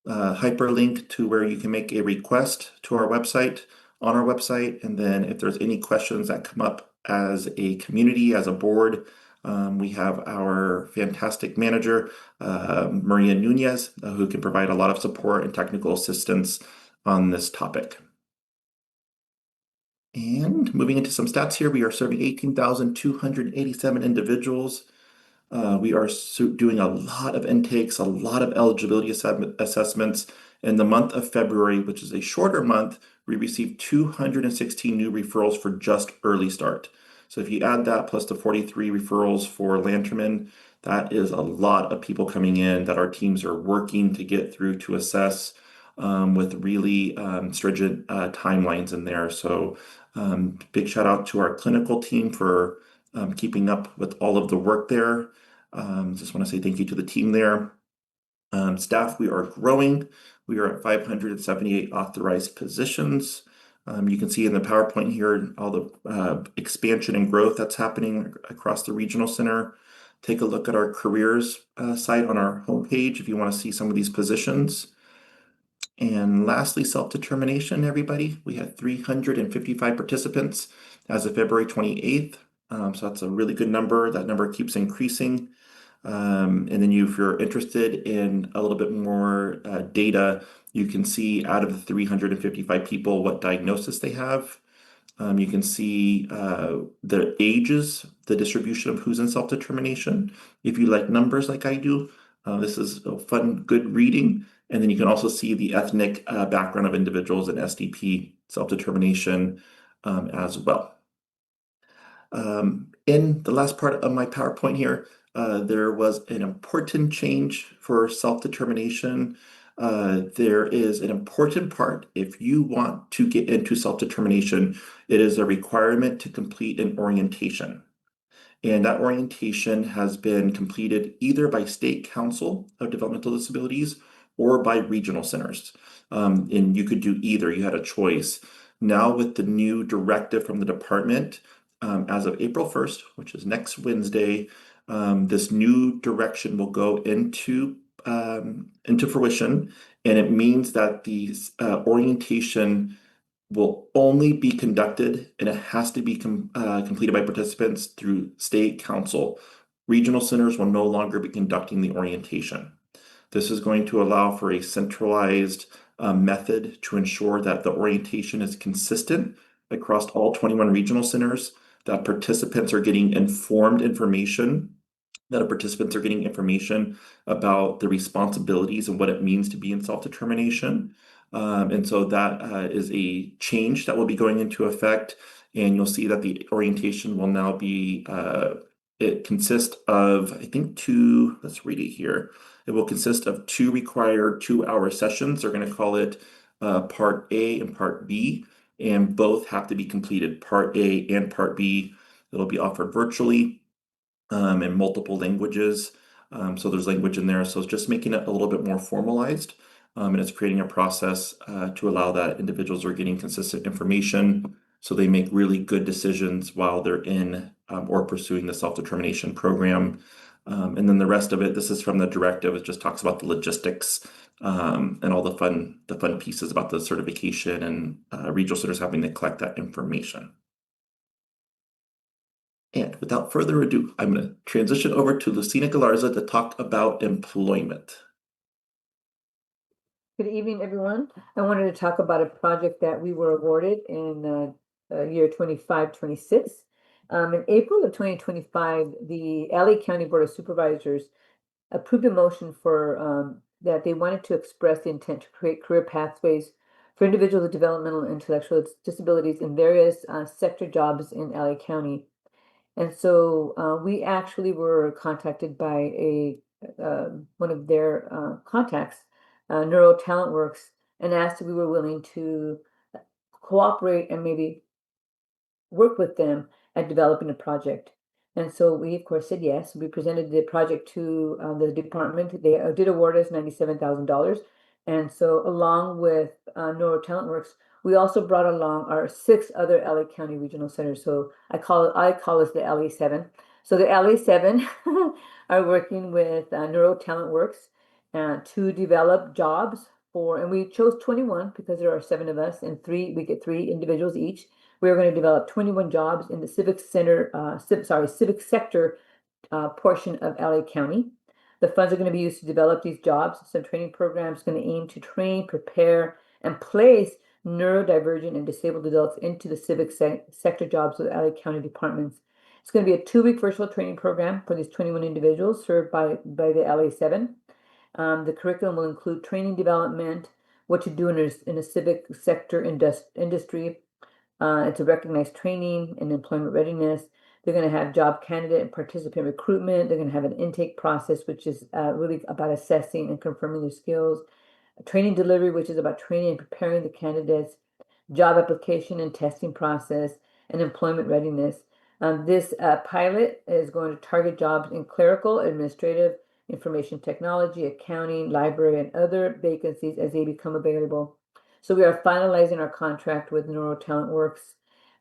Hyperlink to where you can make a request to our website, on our website. And then if there's any questions that come up as a community, as a board, we have our fantastic manager, Maria Nunez, who can provide a lot of support and technical assistance on this topic. And moving into some stats here, we are serving 18,287 individuals. We are doing a lot of intakes, a lot of eligibility assessments. In the month of February, which is a shorter month, we received 216 new referrals for just early start. So if you add that plus the 43 referrals for Lanterman, that is a lot of people coming in that our teams are working to get through to assess with really stringent timelines in there. So big shout out to our clinical team for keeping up with all of the work there. Just want to say thank you to the team there. Staff, we are growing. We are at 578 authorized positions. You can see in the PowerPoint here all the expansion and growth that's happening across the regional center. Take a look at our careers site on our homepage if you want to see some of these positions. And lastly, self-determination, everybody. We had 355 participants as of February 28th. So that's a really good number. That number keeps increasing. And then if you're interested in a little bit more data, you can see out of the 355 people what diagnosis they have. You can see the ages, the distribution of who's in self-determination. If you like numbers like I do, this is a fun, good reading. And then you can also see the ethnic background of individuals in SDP self-determination as well. In the last part of my PowerPoint here, there was an important change for self-determination. There is an important part. If you want to get into self-determination, it is a requirement to complete an orientation. And that orientation has been completed either by State Council of Developmental Disabilities or by regional centers. And you could do either, you had a choice. Now with the new directive from the department, as of April 1st, which is next Wednesday, this new direction will go into fruition, and it means that the orientation will only be conducted and it has to be completed by participants through State Council. Regional centers will no longer be conducting the orientation. This is going to allow for a centralized method to ensure that the orientation is consistent across all 21 regional centers, that participants are getting informed information that our participants are getting information about the responsibilities and what it means to be in self-determination. And so that is a change that will be going into effect. And you'll see that the orientation will now be, it consists of, I think, let's read it here. It will consist of 2 required 2-hour sessions. They're going to call it Part A and Part B, and both have to be completed, Part A and Part B. It'll be offered virtually in multiple languages. So there's language in there. So it's just making it a little bit more formalized. And it's creating a process to allow that individuals are getting consistent information so they make really good decisions while they're in or pursuing the self-determination program. And then the rest of it, this is from the directive, it just talks about the logistics and all the fun pieces about the certification and regional centers having to collect that information. And without further ado, I'm going to transition over to Lucina Galarza to talk about employment. Good evening, everyone. I wanted to talk about a project that we were awarded in year 25-26. In April of 2025, the LA County Board of Supervisors approved a motion for that they wanted to express the intent to create career pathways for individuals with developmental and intellectual disabilities in various sector jobs in LA County. And so we actually were contacted by one of their contacts, Neuro Talent Works, and asked if we were willing to cooperate and maybe work with them at developing a project. And so we, of course, said yes. We presented the project to the department. They did award us $97,000. And so along with Neuro Talent Works, we also brought along our 6 other LA County regional centers. So I call us the LA 7. So the LA 7 are working with Neuro Talent Works to develop jobs and we chose 21 because there are 7 of us, and we get 3 individuals each. We're going to develop 21 jobs in the civic sector portion of LA County. The funds are going to be used to develop these jobs. Some training programs going to aim to train, prepare, and place neurodivergent and disabled adults into the civic sector jobs with LA County departments. It's going to be a 2-week virtual training program for these 21 individuals served by the LA 7. The curriculum will include training development, what to do in a civic sector industry. It's a recognized training and employment readiness. They're going to have job candidate and participant recruitment. They're going to have an intake process, which is really about assessing and confirming their skills. Training delivery, which is about training and preparing the candidates. Job application and testing process, and employment readiness. This pilot is going to target jobs in clerical, administrative, information technology, accounting, library, and other vacancies as they become available. So we are finalizing our contract with Neuro Talent Works.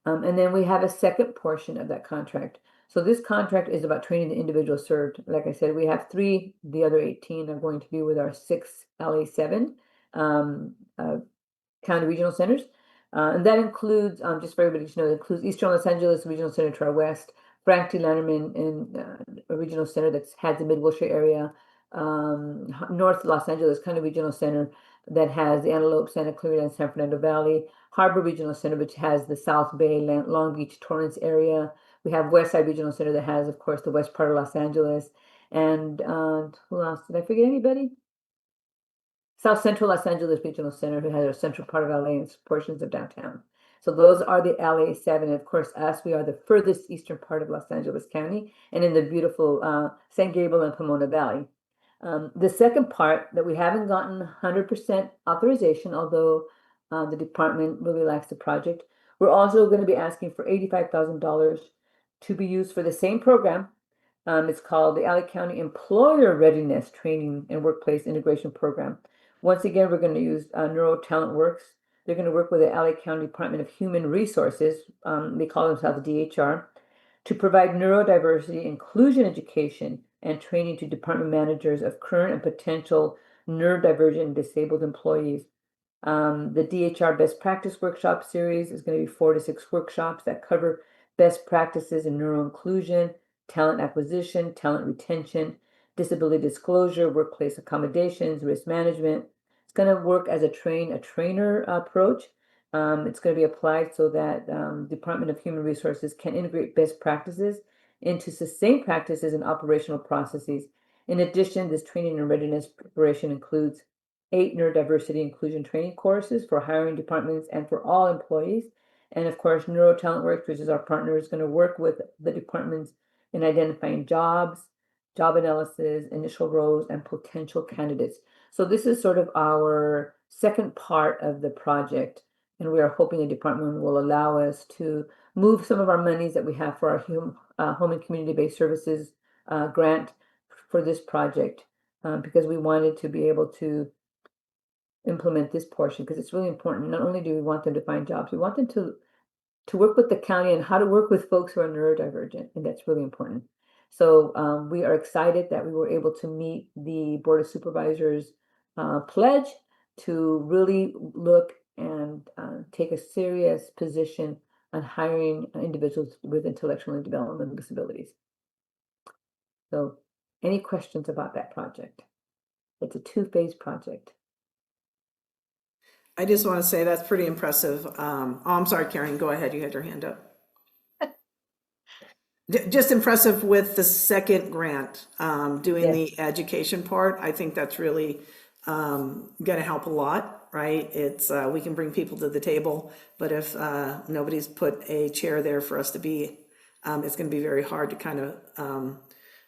And then we have a second portion of that contract. So this contract is about training the individual served. Like I said, we have 3, the other 18 are going to be with our 6 LA 7 county regional centers. And that includes, just for everybody to know, it includes Eastern Los Angeles Regional Center to our west, Frank T. Lannerman in a regional center that has the Mid-Wilshire area, North Los Angeles County Regional Center that has the Antelope, Santa Clarita, and San Fernando Valley, Harbor Regional Center, which has the South Bay, Long Beach, Torrance area. We have Westside Regional Center that has, of course, the west part of Los Angeles. And who else? Did I forget anybody? South Central Los Angeles Regional Center, who has a central part of LA and portions of downtown. So those are the LA 7. And of course, us, we are the furthest eastern part of Los Angeles County and in the beautiful San Gabriel and Pomona Valley. The second part that we haven't gotten 100% authorization, although the department really likes the project, we're also going to be asking for $85,000 to be used for the same program. It's called the LA County Employer Readiness Training and Workplace Integration Program. Once again, we're going to use Neuro Talent Works. They're going to work with the LA County Department of Human Resources, they call themselves DHR, to provide neurodiversity, inclusion education, and training to department managers of current and potential neurodivergent and disabled employees. The DHR Best Practice Workshop Series is going to be 4 to 6 workshops that cover best practices in neuro inclusion, talent acquisition, talent retention, disability disclosure, workplace accommodations, risk management. It's going to work as a trainer approach. It's going to be applied so that Department of Human Resources can integrate best practices into sustained practices and operational processes. In addition, this training and readiness preparation includes 8 neurodiversity inclusion training courses for hiring departments and for all employees. And of course, NeuroTalent Works, which is our partner, is going to work with the departments in identifying jobs, job analysis, initial roles, and potential candidates. So this is sort of our second part of the project, and we are hoping the department will allow us to move some of our monies that we have for our home and community-based services grant for this project, because we wanted to be able to implement this portion, because it's really important. Not only do we want them to find jobs, we want them to work with the county and how to work with folks who are neurodivergent, and that's really important. So we are excited that we were able to meet the Board of Supervisors pledge to really look and take a serious position on hiring individuals with intellectual and developmental disabilities. So any questions about that project? It's a 2-phase project. I just want to say that's pretty impressive. Oh, I'm sorry, Karen, go ahead. You had your hand up. Just impressive with the second grant, doing the education part. I think that's really going to help a lot, right? It's we can bring people to the table, but if nobody's put a chair there for us to be, it's going to be very hard to kind of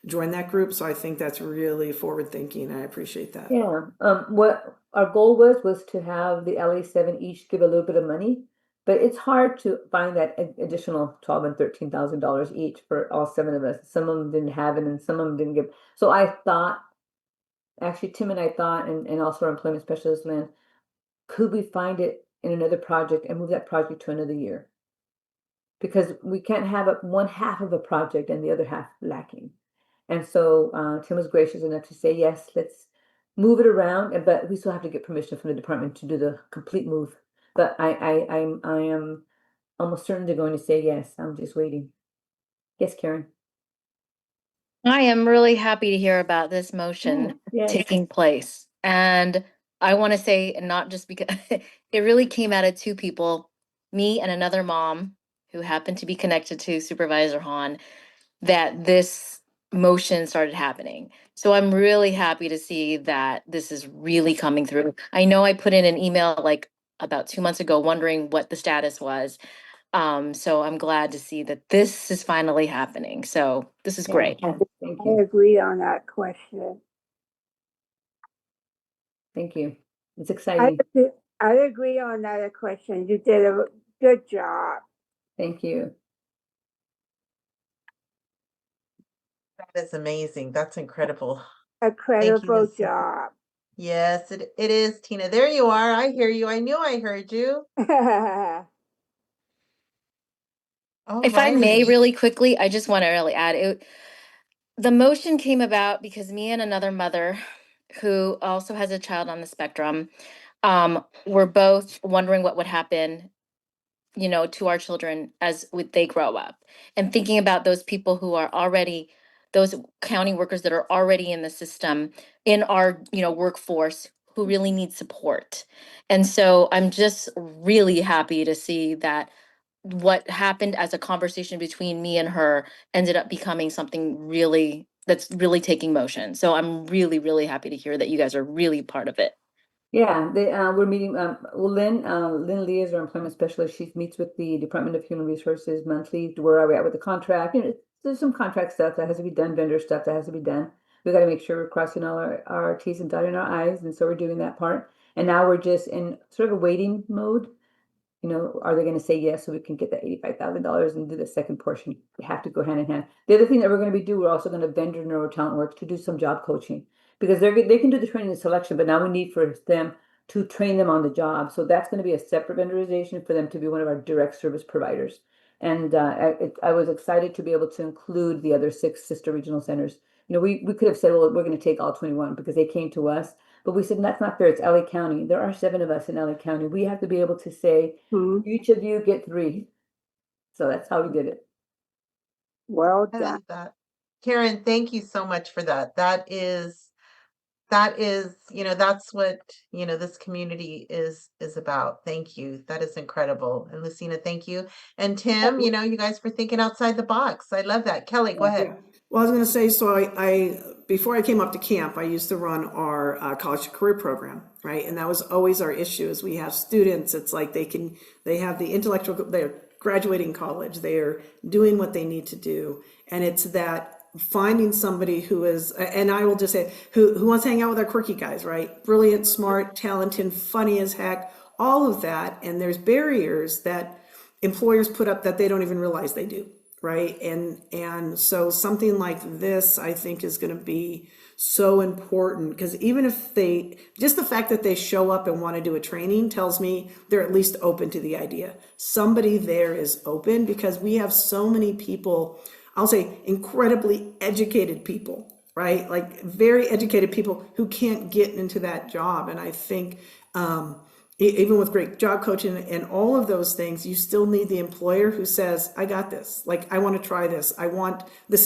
join that group. So I think that's really forward thinking. I appreciate that. Yeah. What our goal was to have the LA7 each give a little bit of money, but it's hard to find that additional $12,000 and $13,000 each for all 7 of us. Some of them didn't have it, and some of them didn't give. So I thought, actually, Tim and I thought, and also our employment specialist, Lynn, could we find it in another project and move that project to another year? Because we can't have one half of a project and the other half lacking. And so Tim was gracious enough to say, yes, let's move it around, but we still have to get permission from the department to do the complete move. But I am almost certainly going to say yes. I'm just waiting. Yes, Karen. I am really happy to hear about this motion Yes. taking place. And I want to say, not just because it really came out of 2 people, me and another mom who happened to be connected to Supervisor Hahn, that this motion started happening. So I'm really happy to see that this is really coming through. I know I put in an email like about 2 months ago wondering what the status was. So I'm glad to see that this is finally happening. So this is great. Thank I you. agree on that question. Thank you. It's I exciting. agree on that question. You did a good job. Thank you. That is amazing. That's incredible. A credible Ms. job. Yes, it is, Tina. There you are. I hear you. I knew I heard you. If I may, Alrighty. really quickly, I just want to really add it. The motion came about because me and another mother who also has a child on the spectrum, were both wondering what would happen, to our children as they grow up, and thinking about those people who are already, those county workers that are already in the system, in our, workforce, who really need support. And so I'm just really happy to see that what happened as a conversation between me and her ended up becoming something really that's really taking motion. So I'm really, really happy to hear that you guys are really part of it. Yeah, we're meeting. Well, Lynn Lee is our employment specialist. She meets with the Department of Human Resources monthly. Where are we at with the contract? There's some contract stuff that has to be done, vendor stuff that has to be done. We got to make sure we're crossing all our T's and dotting our I's, and so we're doing that part. And now we're just in sort of a waiting mode. Are they going to say yes so we can get that $85,000 and do the second portion? We have to go hand in hand. The other thing that we're going to be we're also going to vendor NeuroTalent Works to do some job coaching, because they can do the training and selection, but now we need for them to train them on the job. So that's going to be a separate vendorization for them to be one of our direct service providers. And I was excited to be able to include the other 6 sister regional centers. We could have said, well, we're going to take all 21 because they came to us. But we said, that's not fair. It's LA County. There are 7 of us in LA County. We have to be able to say, each of you get 3. So that's how we did it. Well I done. love that. Karen, thank you so much for that. That is that is, that's what, this community is about. Thank you. That is incredible. And Lucina, thank you. And Tim, you guys for thinking outside the box. I love that. Kelly, go ahead. Yeah. Well, I was going to say, so I before I came up to camp, I used to run our college to career program, right? And that was always our issue is we have students, it's like they have the intellectual, they're graduating college, they're doing what they need to do. And it's that finding somebody who is, and I will just say, who wants to hang out with our quirky guys, right? Brilliant, smart, talented, funny as heck, all of that. And there's barriers that employers put up that they don't even realize they do. Right. And so something like this, I think, is going to be so important because even if just the fact that they show up and want to do a training tells me they're at least open to the idea. Somebody there is open because we have so many people, I'll say incredibly educated people, right? Like very educated people who can't get into that job. And I think, even with great job coaching and all of those things, you still need the employer who says, I got this. Like, I want to try this. This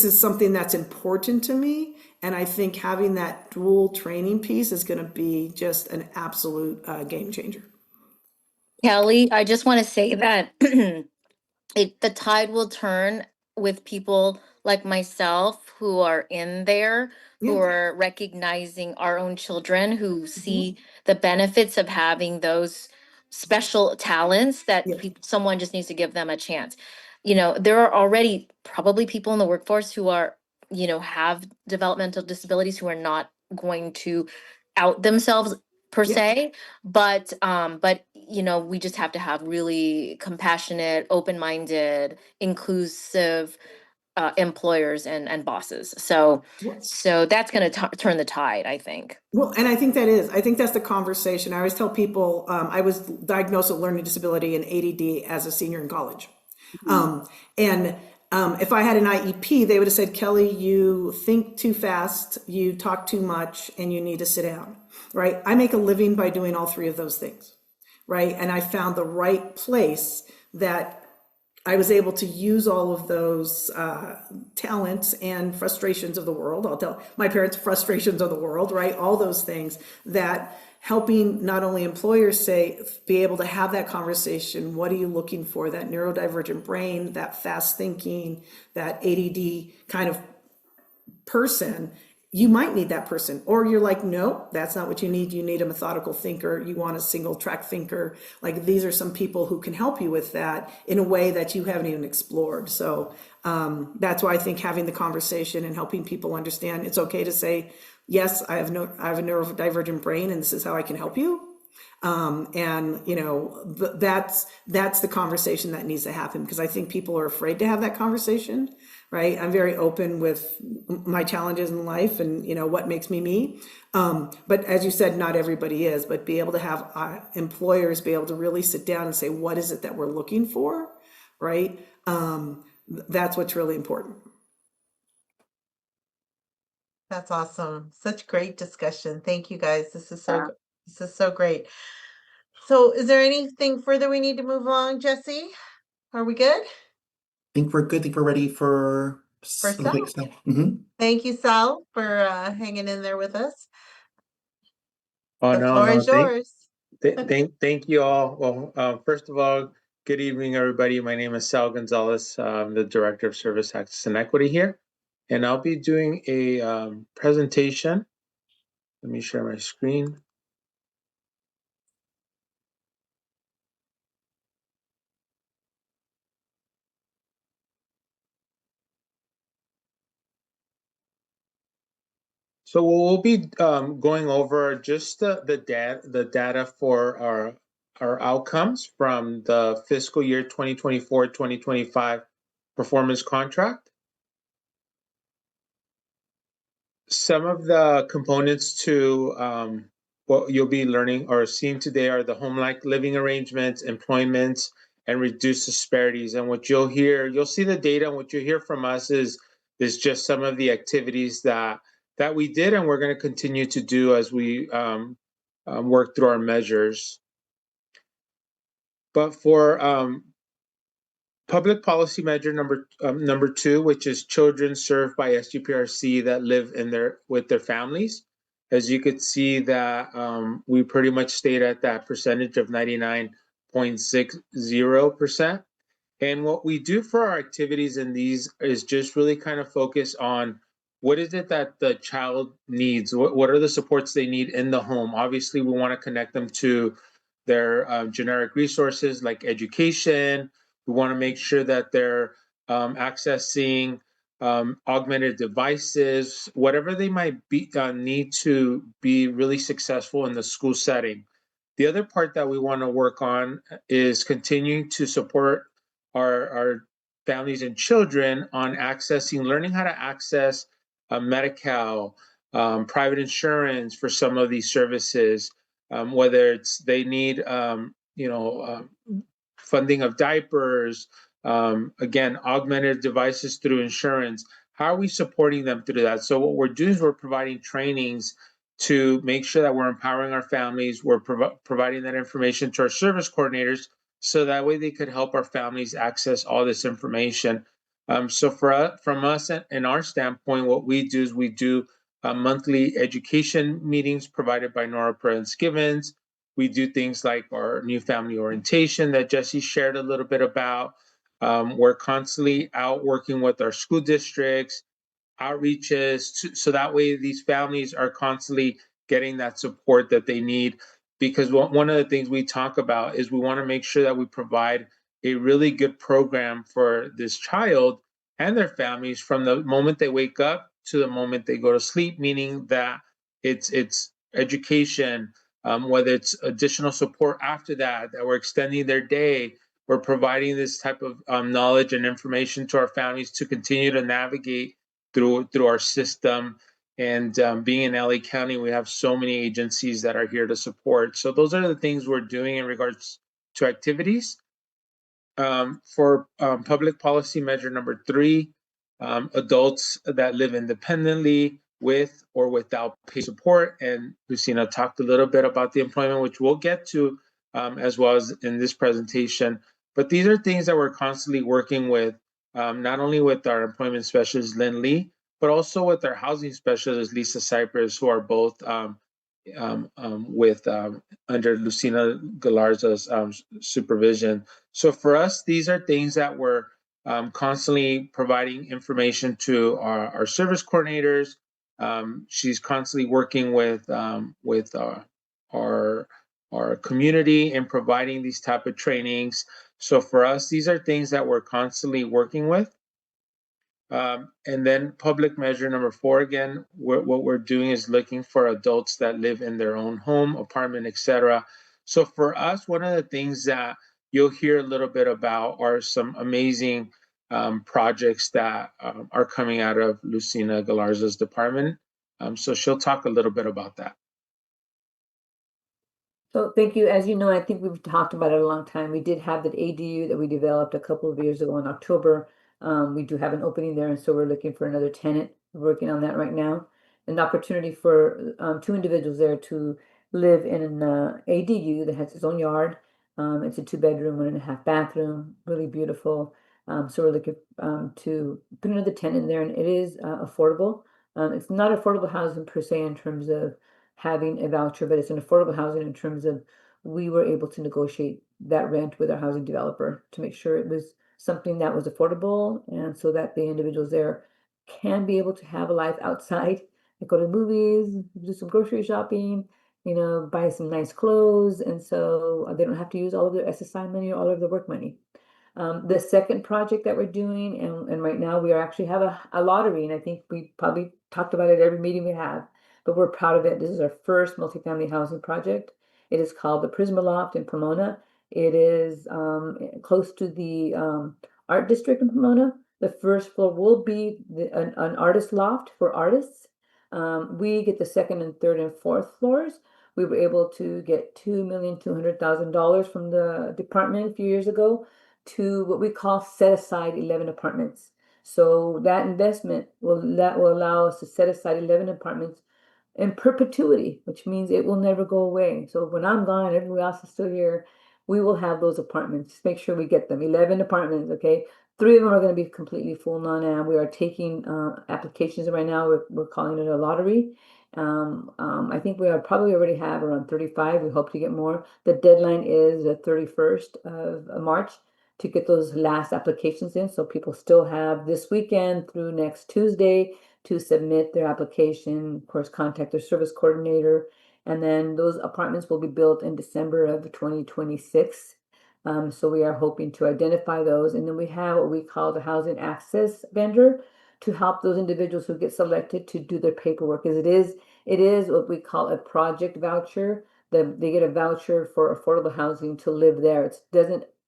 is something that's important to me. And I think having that dual training piece is going to be just an absolute game changer. Kelly, I just want to say that the tide will turn with people like myself who are in there, who are recognizing our own children, who see the benefits of having those special talents that someone just needs to give them a chance. There are already probably people in the workforce who are, have developmental disabilities who are not going to out themselves per se, but we just have to have really compassionate, open-minded, inclusive employers and bosses. So that's going to turn the tide, I think. Well, and I think that's the conversation. I always tell people, I was diagnosed with learning disability and ADD as a senior in college. If I had an IEP, they would have said, Kelly, you think too fast, you talk too much, and you need to sit down, right? I make a living by doing all three of those things, right? And I found the right place that I was able to use all of those talents and frustrations of the world. I'll tell my parents frustrations of the world, right? All those things that helping not only employers be able to have that conversation. What are you looking for? That neurodivergent brain, that fast thinking, that ADD kind of person. You might need that person, or you're like, no, that's not what you need. You need a methodical thinker. You want a single track thinker. Like these are some people who can help you with that in a way that you haven't even explored. So that's why I think having the conversation and helping people understand it's okay to say, yes, I have a neurodivergent brain and this is how I can help you. That's the conversation that needs to happen because I think people are afraid to have that conversation, right? I'm very open with my challenges in life and, what makes me. But as you said, not everybody is, but be able to have employers be able to really sit down and say, what is it that we're looking for, right? That's what's really important. That's awesome. Such great discussion. Thank you guys. This is so great. So is there anything further we need to move along, Jesse? Are we good? I think we're good. I think we're ready for Sal? Thank you, Sal, for hanging in there with us. The floor is yours. Thank you all. Well, first of all, good evening, everybody. My name is Sal Gonzalez. I'm the Director of Service Access and Equity here. And I'll be doing a presentation. Let me share my screen. So we'll be going over just the data for our outcomes from the fiscal year 2024-2025 performance contract. Some of the components to what you'll be learning or seeing today are the home-like living arrangements, employments, and reduced disparities. And what you'll see the data, and what you'll hear from us is just some of the activities that we did and we're going to continue to do as we work through our measures. But for Public policy measure number 2, which is children served by SGPRC that live with their families. As you could see that we pretty much stayed at that percentage of 99.60%. And what we do for our activities in these is just really kind of focus on what is it that the child needs? What are the supports they need in the home? Obviously, we want to connect them to their generic resources like education. We want to make sure that they're accessing augmented devices, whatever they might be, need to be really successful in the school setting. The other part that we want to work on is continuing to support our families and children on learning how to access Medi-Cal, private insurance for some of these services, whether it's they need, funding of diapers, again, augmented devices through insurance. How are we supporting them through that? So what we're doing is we're providing trainings to make sure that we're empowering our families. We're providing that information to our service coordinators so that way they could help our families access all this information. So from us and our standpoint, what we do is we do monthly education meetings provided by Nora Prince Givens. We do things like our new family orientation that Jesse shared a little bit about. We're constantly out working with our school districts, outreaches, so that way these families are constantly getting that support that they need. Because one of the things we talk about is we want to make sure that we provide a really good program for this child and their families from the moment they wake up to the moment they go to sleep, meaning that it's education, whether it's additional support after that we're extending their day, we're providing this type of knowledge and information to our families to continue to navigate through our system. And being in LA County, we have so many agencies that are here to support. So those are the things we're doing in regards to activities. For public policy measure number 3, adults that live independently with or without paid support. And Lucina talked a little bit about the employment, which we'll get to as well as in this presentation. But these are things that we're constantly working with, not only with our employment specialist, Lynn Lee, but also with our housing specialist, Lisa Cypress, who are both with under Lucina Galarza's supervision. So for us, these are things that we're constantly providing information to our service coordinators. She's constantly working with our community and providing these type of trainings. So for us, these are things that we're constantly working with. And then public measure number 4, again, what we're doing is looking for adults that live in their own home, apartment, etc. So for us, one of the things that you'll hear a little bit about are some amazing projects that are coming out of Lucina Galarza's department. So she'll talk a little bit about that. So thank you. As you know, I think we've talked about it a long time. We did have that ADU that we developed a couple of years ago in October. We do have an opening there, and so we're looking for another tenant. We're working on that right now. An opportunity for 2 individuals there to live in an ADU that has its own yard. It's a 2-bedroom, 1.5 bathroom, really beautiful. So we're looking to put another tenant in there, and it is affordable. It's not affordable housing per se in terms of having a voucher, but it's an affordable housing in terms of we were able to negotiate that rent with our housing developer to make sure it was something that was affordable, and so that the individuals there can be able to have a life outside, like go to the movies, do some grocery shopping, buy some nice clothes, and so they don't have to use all of their SSI money or all of their work money. The second project that we're doing, and right now we actually have a lottery, and I think we probably talked about it every meeting we have, but we're proud of it. This is our first multifamily housing project. It is called the Prisma Loft in Pomona. It is close to the art district in Pomona. The first floor will be an artist loft for artists. We get the second and third and fourth floors. We were able to get $2,200,000 from the department a few years ago to what we call set aside 11 apartments. So that investment will allow us to set aside 11 apartments in perpetuity, which means it will never go away. So when I'm gone, everyone else is still here. we will have those apartments. Just make sure we get them. 11 apartments, okay? 3 of them are going to be completely full non-am. We are taking applications right now. We're calling it a lottery. I think we are probably already have around 35. We hope to get more. The deadline is the 31st of March to get those last applications in. So people still have this weekend through next Tuesday to submit their application. Of course, contact their service coordinator. And then those apartments will be built in December of 2026. So we are hoping to identify those. And then we have what we call the housing access vendor to help those individuals who get selected to do their paperwork. As it is what we call a project voucher. They get a voucher for affordable housing to live there.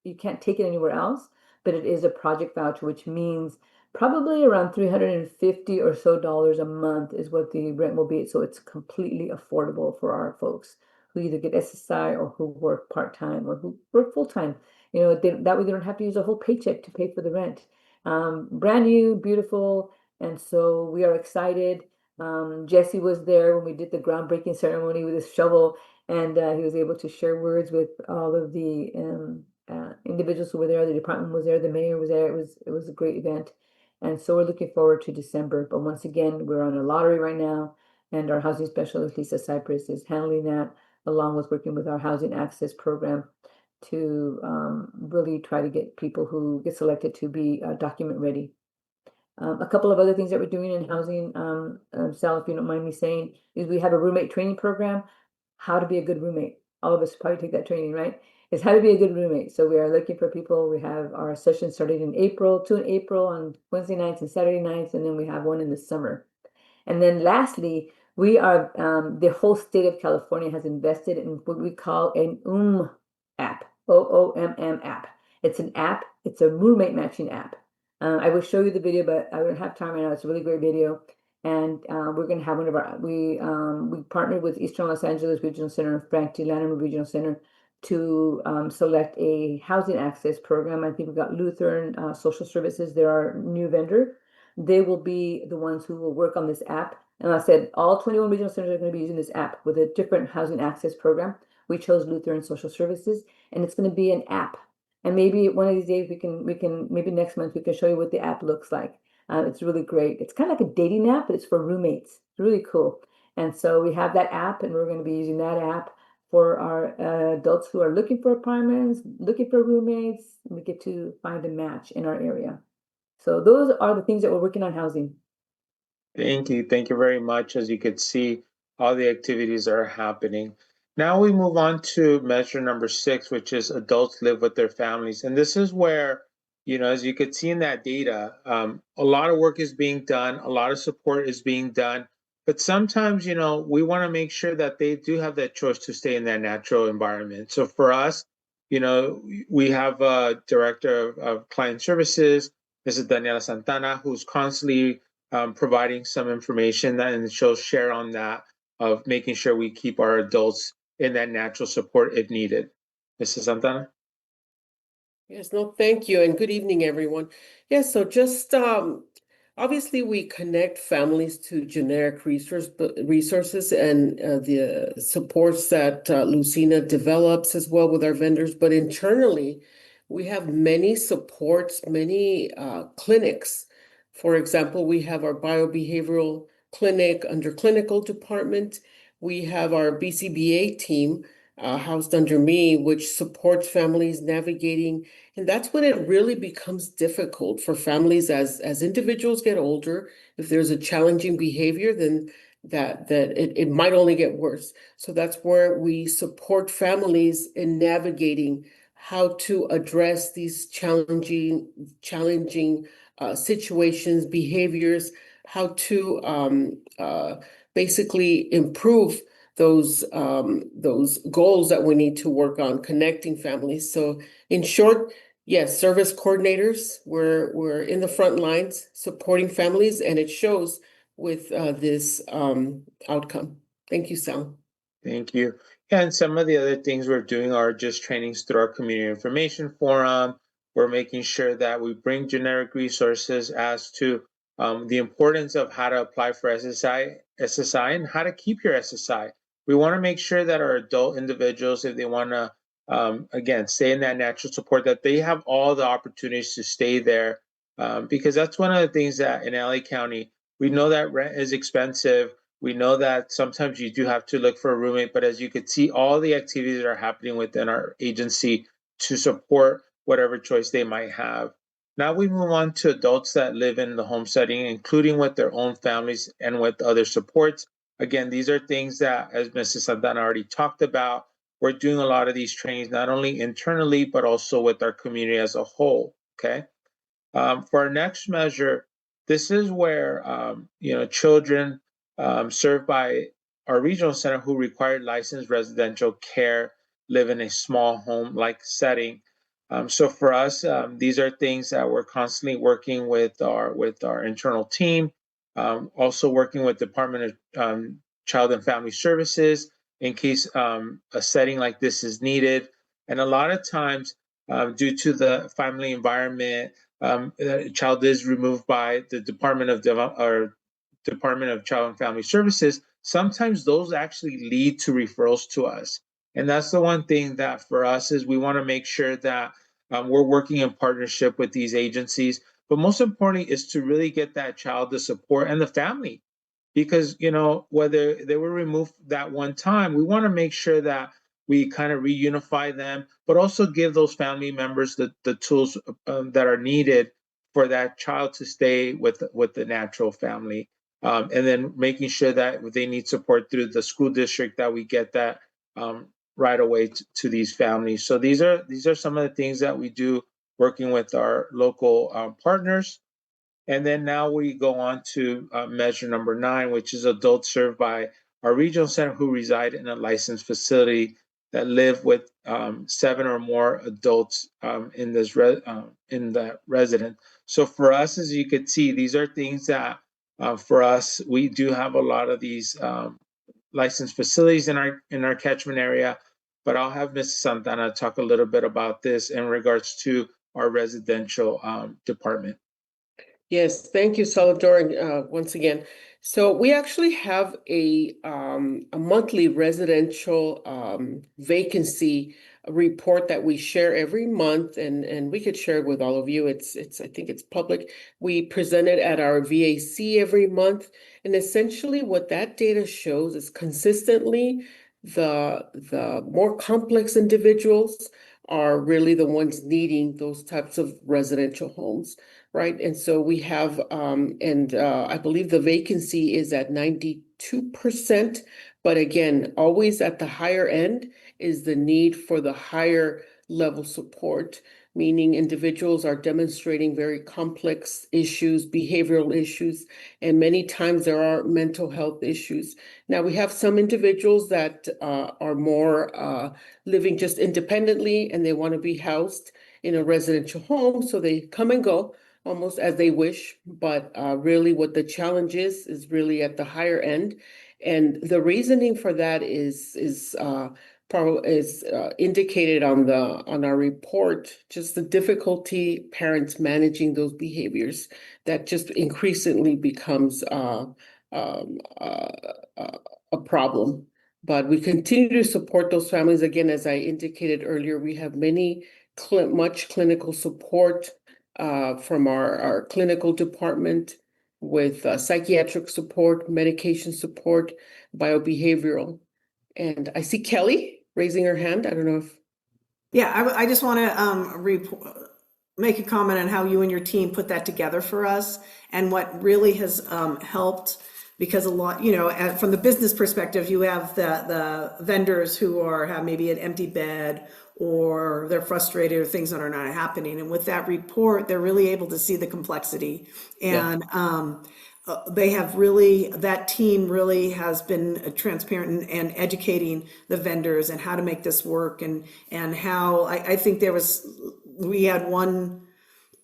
You can't take it anywhere else, but it is a project voucher, which means probably around $350 or so a month is what the rent will be. So it's completely affordable for our folks who either get SSI or who work part-time or who work full-time. That way they don't have to use a whole paycheck to pay for the rent. Brand new, beautiful, and so we are excited. Jesse was there when we did the groundbreaking ceremony with his shovel, and he was able to share words with all of the individuals who were there. The department was there, the mayor was there. It was a great event. And so we're looking forward to December. But once again, we're on a lottery right now, and our housing specialist, Lisa Cypress, is handling that, along with working with our housing access program to really try to get people who get selected to be document ready. A couple of other things that we're doing in housing, Sal, if you don't mind me saying, is we have a roommate training program, how to be a good roommate. All of us probably take that training, right? Is how to be a good roommate. So we are looking for people. We have our session started in April, 2 in April on Wednesday nights and Saturday nights, and then we have one in the summer. And then lastly, we are the whole state of California has invested in what we call an app, OOMM app. It's an app. It's a roommate matching app. I will show you the video, but I don't have time right now. It's a really great video. And we're going to have one of our, we partnered with Eastern Los Angeles Regional Center, Frank T. Lanham Regional Center, to select a housing access program. I think we've got Lutheran Social Services. They're our new vendor. They will be the ones who will work on this app. And I said, all 21 regional centers are going to be using this app with a different housing access program. We chose Lutheran Social Services, and it's going to be an app. And maybe one of these days we can maybe next month we can show you what the app looks like. It's really great. It's kind of like a dating app, but it's for roommates. It's really cool. And so we have that app, and we're going to be using that app for our adults who are looking for apartments, looking for roommates. We get to find a match in our area. So those are the things that we're working on housing. Thank you. Thank you very much. As you could see, all the activities are happening. Now we move on to measure number 6, which is adults live with their families. And this is where, as you could see in that data, a lot of work is being done, a lot of support is being done. But sometimes, we want to make sure that they do have that choice to stay in that natural environment. So for us, we have a director of client services, Mrs. Daniela Santana, who's constantly providing some information and she'll share on that of making sure we keep our adults in that natural support if needed. Mrs. Santana? Yes, no, thank you, and good evening, everyone. Yes, so just obviously we connect families to generic resources and the supports that Lucina develops as well with our vendors, but internally we have many supports, many clinics. For example, we have our biobehavioral clinic under clinical department. We have our BCBA team housed under me, which supports families navigating. And that's when it really becomes difficult for families as individuals get older. If there's a challenging behavior, then it might only get worse. So that's where we support families in navigating how to address these challenging situations, behaviors, how to basically improve those goals that we need to work on connecting families. So in short, yes, service coordinators, we're in the front lines supporting families, and it shows with this outcome. Thank you, Sal. Thank you. And some of the other things we're doing are just trainings through our community information forum. We're making sure that we bring generic resources as to the importance of how to apply for SSI, and how to keep your SSI. We want to make sure that our adult individuals, if they want to again, stay in that natural support, that they have all the opportunities to stay there. Because that's one of the things that in LA County, we know that rent is expensive. We know that sometimes you do have to look for a roommate, but as you could see, all the activities that are happening within our agency to support whatever choice they might have. Now we move on to adults that live in the home setting, including with their own families and with other supports. Again, these are things that, as Mrs. Santana already talked about, we're doing a lot of these trainings, not only internally, but also with our community as a whole, okay? For our next measure, this is where, children served by our regional center who require licensed residential care live in a small home-like setting. So for us, these are things that we're constantly working with our internal team, also working with Department of Child and Family Services in case a setting like this is needed. And a lot of times, due to the family environment, a child is removed by the Department of Child and Family Services. Sometimes those actually lead to referrals to us. And that's the one thing that for us is we want to make sure that we're working in partnership with these agencies. But most importantly is to really get that child the support and the family. Because, whether they were removed that one time, we want to make sure that we kind of reunify them, but also give those family members the tools that are needed for that child to stay with the natural family. And then making sure that if they need support through the school district, that we get that right away to these families. So these are some of the things that we do working with our local partners. And then now we go on to measure number 9, which is adults served by our regional center who reside in a licensed facility that live with 7 or more adults in that resident. So for us, as you could see, these are things that for us, we do have a lot of these licensed facilities in our catchment area. But I'll have Ms. Santana talk a little bit about this in regards to our residential department. Yes, thank you, Salvador, once again. So we actually have a monthly residential vacancy report that we share every month, and we could share it with all of you. It's I think it's public. We present it at our VAC every month, and essentially what that data shows is consistently the more complex individuals are really the ones needing those types of residential homes. Right. And so we have, I believe the vacancy is at 92%. But again, always at the higher end is the need for the higher level support, meaning individuals are demonstrating very complex issues, behavioral issues, and many times there are mental health issues. Now, we have some individuals that are more living just independently and they want to be housed in a residential home, so they come and go almost as they wish, but really what the challenge is really at the higher end. And the reasoning for that is indicated on our report, just the difficulty parents managing those behaviors that just increasingly becomes a problem. But we continue to support those families. Again, as I indicated earlier, we have much clinical support from our clinical department with psychiatric support, medication support, biobehavioral. And I see Kelly raising her hand. I don't know if. Yeah, I just want to make a comment on how you and your team put that together for us and what really has helped, because a lot, from the business perspective, you have the vendors who have maybe an empty bed or they're frustrated or things that are not happening. And with that report, they're really able to see the complexity. And they have that team really has been transparent and educating the vendors and how to make this work and how I think we had one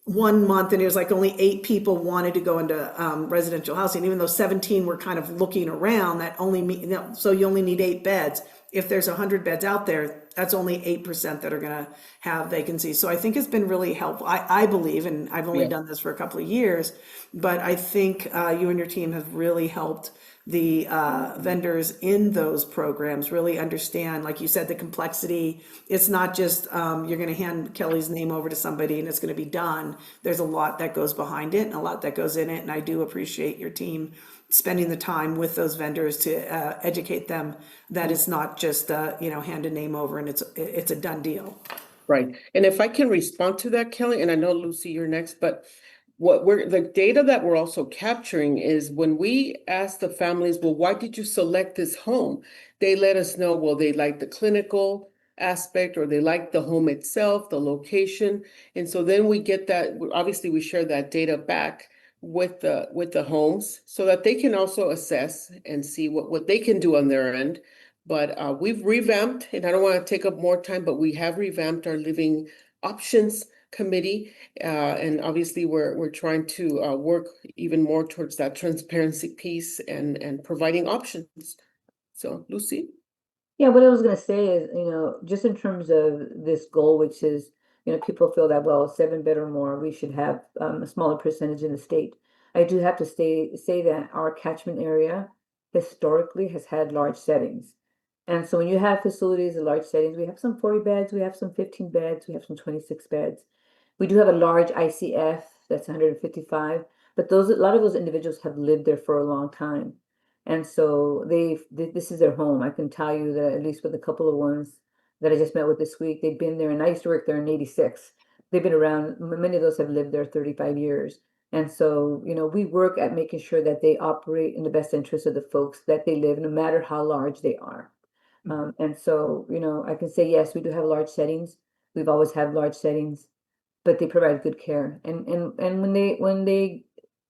month and it was like only 8 people wanted to go into residential housing, even though 17 were kind of looking around. That only so you only need 8 beds. If there's 100 beds out there, that's only 8% that are going to have vacancies. So I think it's been really helpful. I believe, and I've only done this for a couple of years, but I think you and your team have really helped the vendors in those programs really understand, like you said, the complexity. It's not just you're going to hand Kelly's name over to somebody and it's going to be done. There's a lot that goes behind it and a lot that goes in it. And I do appreciate your team spending the time with those vendors to educate them that it's not just hand a name over and it's a done deal. Right. And if I can respond to that, Kelly, and I know Lucy, you're next, but the data that we're also capturing is when we ask the families, well, why did you select this home? They let us know, well, they like the clinical aspect or they like the home itself, the location. And so then we get that, obviously we share that data back with the homes so that they can also assess and see what they can do on their end. But we've revamped, and I don't want to take up more time, but we have revamped our living options committee. And obviously we're trying to work even more towards that transparency piece and providing options. So Lucy? Yeah, what I was gonna say is, just in terms of this goal, which is, people feel that, well, 7 bed or more, we should have a smaller percentage in the state. I do have to say that our catchment area historically has had large settings. And so when you have facilities in large settings, we have some 40 beds, we have some 15 beds, we have some 26 beds. We do have a large ICF that's 155, but a lot of those individuals have lived there for a long time. And so this is their home. I can tell you that at least with a couple of ones that I just met with this week, they've been there, and I used to work there in '86. They've been around, many of those have lived there 35 years. And so, we work at making sure that they operate in the best interest of the folks that they live, no matter how large they are. And so, I can say, yes, we do have large settings. We've always had large settings, but they provide good care. And when they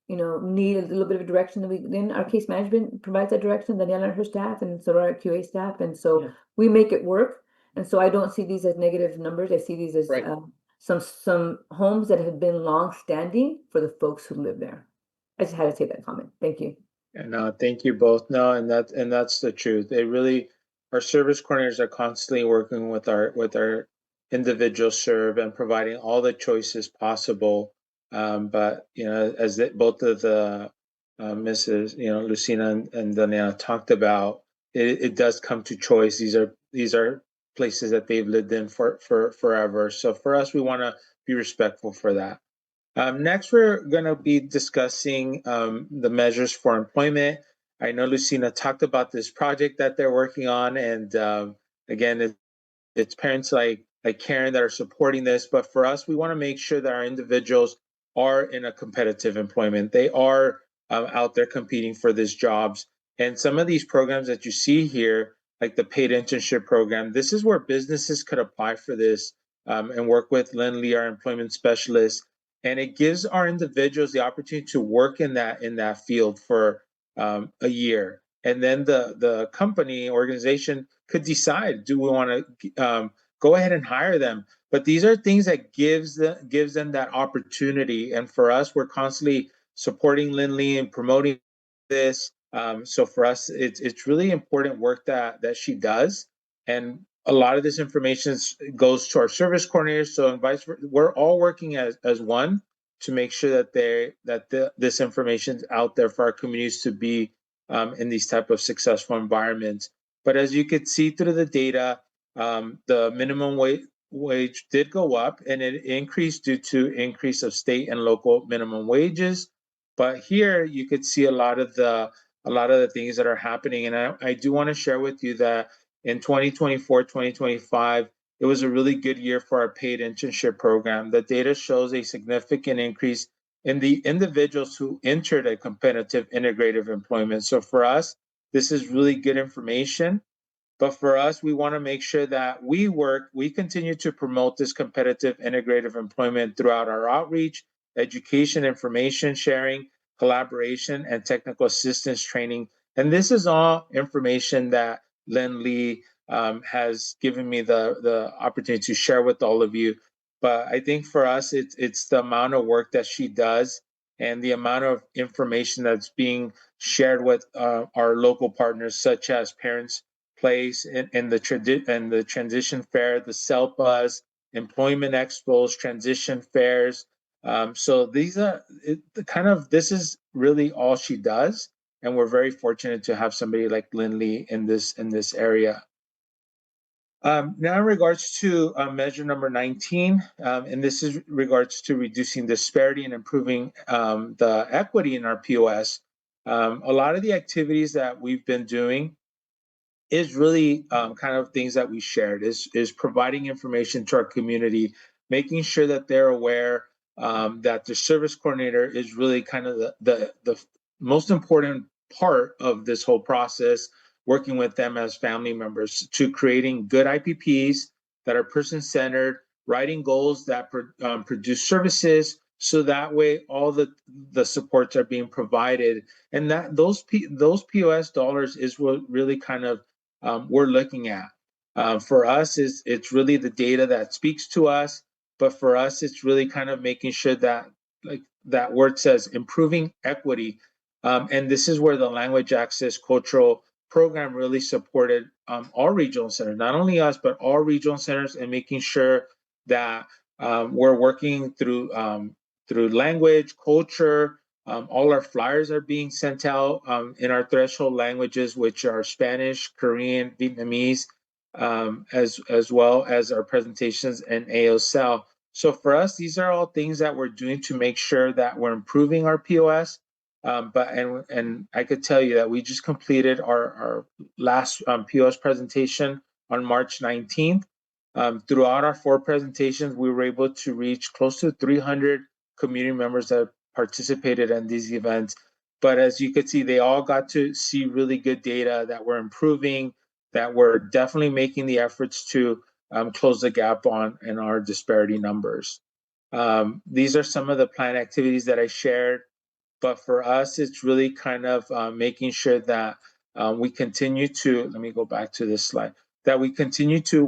need a little bit of a direction, then our case management provides that direction, Daniela and her staff, and so our QA staff, and so we make it work. And so I don't see these as negative numbers. I see these as some homes that have been long standing for the folks who live there. I just had to say that comment. Thank you. And thank you both. No, and that's the truth. They really, our service coordinators are constantly working with our individual serve and providing all the choices possible. But as both of the Mrs. Lucina and Daniela talked about, it does come to choice. These are places that they've lived in for forever. So for us, we want to be respectful for that. Next, we're going to be discussing the measures for employment. I know Lucina talked about this project that they're working on, and again, it's parents like Karen that are supporting this. But for us, we want to make sure that our individuals are in a competitive employment. They are out there competing for these jobs. And some of these programs that you see here, like the paid internship program, this is where businesses could apply for this and work with Lynn Lee, our employment specialist. And it gives our individuals the opportunity to work in that field for a year. And then the company organization could decide, do we want to go ahead and hire them? But these are things that gives them that opportunity. And for us, we're constantly supporting Lindley and promoting this. So for us, it's really important work that she does. And a lot of this information goes to our service coordinators. So we're all working as one to make sure that this information is out there for our communities to be in these type of successful environments. But as you could see through the data, the minimum wage did go up, and it increased due to increase of state and local minimum wages. But here you could see a lot of the things that are happening. And I do want to share with you that in 2024, 2025, it was a really good year for our paid internship program. The data shows a significant increase in the individuals who entered a competitive integrative employment. So for us, this is really good information. But for us, we want to make sure that we continue to promote this competitive integrative employment throughout our outreach, education, information sharing, collaboration, and technical assistance training. And this is all information that Lynn Lee has given me the opportunity to share with all of you. But I think for us, it's the amount of work that she does and the amount of information that's being shared with our local partners, such as Parents Place and the transition fair, the CELPAs, employment expos, transition fairs. So these are this is really all she does. and we're very fortunate to have somebody like Lindley in this area. Now in regards to measure number 19, and this is regards to reducing disparity and improving the equity in our POS. A lot of the activities that we've been doing is really kind of things that we shared, is providing information to our community, making sure that they're aware that the service coordinator is really kind of the most important part of this whole process, working with them as family members to creating good IPPs that are person-centered, writing goals that produce services, so that way all the supports are being provided, and that those POS dollars is what really kind of we're looking at. For us, it's really the data that speaks to us, but for us, it's really kind of making sure that, like that word says, improving equity. And this is where the language access cultural program really supported all regional centers, not only us, but all regional centers, and making sure that we're working through language, culture. All our flyers are being sent out in our threshold languages, which are Spanish, Korean, Vietnamese, as well as our presentations in AOSL. So for us, these are all things that we're doing to make sure that we're improving our POS. And I could tell you that we just completed our last POS presentation on March 19th. Throughout our 4 presentations, we were able to reach close to 300 community members that participated in these events. But as you could see, they all got to see really good data that we're improving, that we're definitely making the efforts to close the gap on in our disparity numbers. These are some of the planned activities that I shared. But for us, it's really kind of making sure that we continue to, let me go back to this slide, that we continue to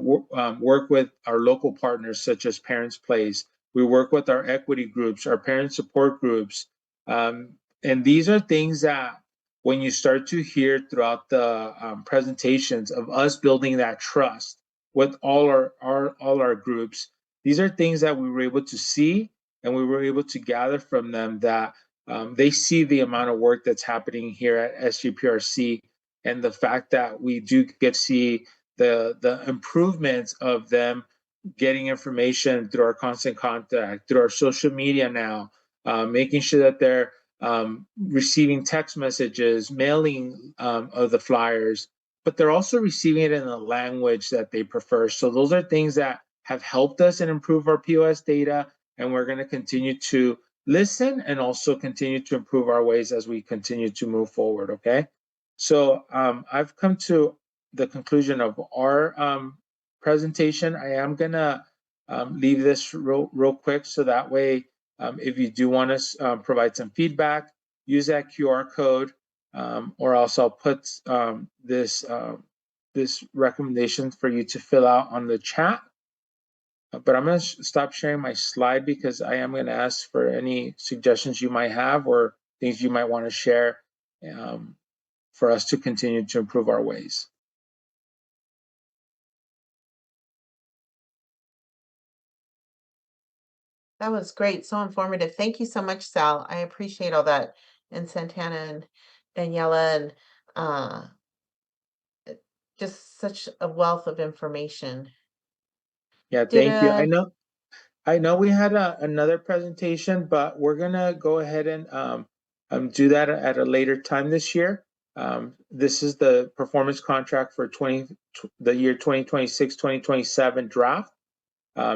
work with our local partners, such as Parents Place. We work with our equity groups, our parent support groups. And these are things that when you start to hear throughout the presentations of us building that trust with all our groups, these are things that we were able to see and we were able to gather from them, that they see the amount of work that's happening here at SGPRC, and the fact that we do get to see the improvements of them getting information through our constant contact, through our social media now, making sure that they're receiving text messages, mailing of the flyers, but they're also receiving it in the language that they prefer. So those are things that have helped us and improve our POS data, and we're going to continue to listen and also continue to improve our ways as we continue to move forward, okay? So I've come to the conclusion of our presentation. I am gonna leave this real quick, so that way if you do want to provide some feedback, use that QR code, or else I'll put this recommendation for you to fill out on the chat. But I'm going to stop sharing my slide because I am going to ask for any suggestions you might have or things you might want to share for us to continue to improve our ways. That was great. So informative. Thank you so much, Sal. I appreciate all that. And Santana and Daniela, and just such a wealth of information. Yeah, thank you. I know we had another presentation, but we're gonna go ahead and do that at a later time this year. This is the performance contract for the year 2026-2027 draft.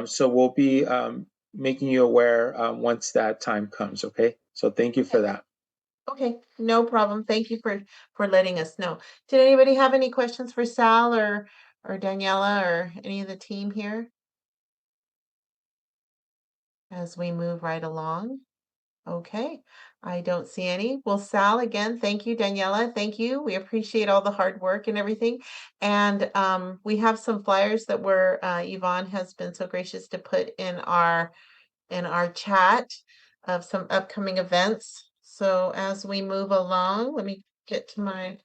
So we'll be making you aware once that time comes, okay? So thank you for that. Okay, no problem. Thank you for letting us know. Did anybody have any questions for Sal or Daniela or any of the team here as we move right along? Okay, I don't see any. Well, Sal, again, thank you. Daniela, thank you. We appreciate all the hard work and everything. And we have some flyers that Yvonne has been so gracious to put in our chat of some upcoming events. So as we move along, let me get to my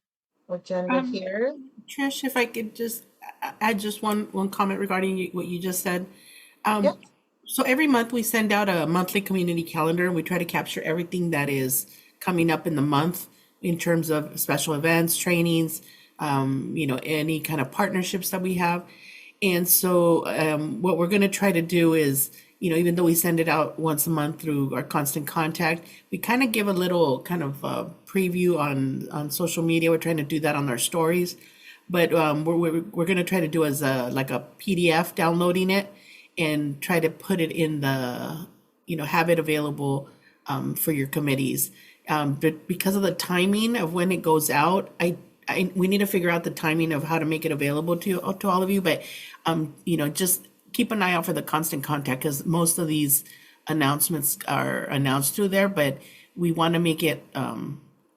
agenda here. Trish, if I could just add just one comment regarding what you just said. Yep. So every month we send out a monthly community calendar, and we try to capture everything that is coming up in the month. in terms of special events, trainings, any kind of partnerships that we have. And so what we're going to try to do is, even though we send it out once a month through our constant contact, we kind of give a little kind of preview on social media. We're trying to do that on our stories. But we're going to try to do as like a PDF, downloading it and try to put it in the, have it available for your committees. But because of the timing of when it goes out, we need to figure out the timing of how to make it available to all of you. But just keep an eye out for the constant contact, because most of these announcements are announced through there. But we want to make it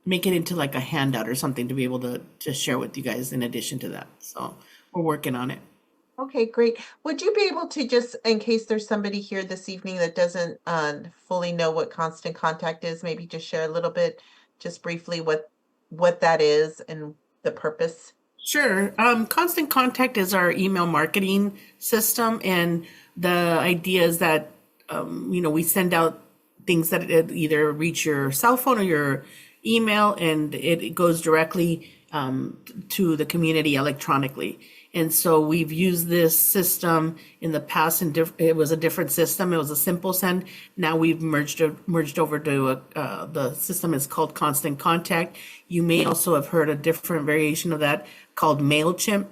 into like a handout or something to be able to share with you guys in addition to that. So we're working on it. Okay, great. Would you be able to just, in case there's somebody here this evening that doesn't fully know what constant contact is, maybe just share a little bit, just briefly, what that is and the purpose? Sure. Constant Contact is our email marketing system, and the idea is that we send out things that either reach your cell phone or your email, and it goes directly to the community electronically. And so we've used this system in the past, and it was a different system. It was a simple send. Now we've merged over to the system is called Constant Contact. You may also have heard a different variation of that called MailChimp.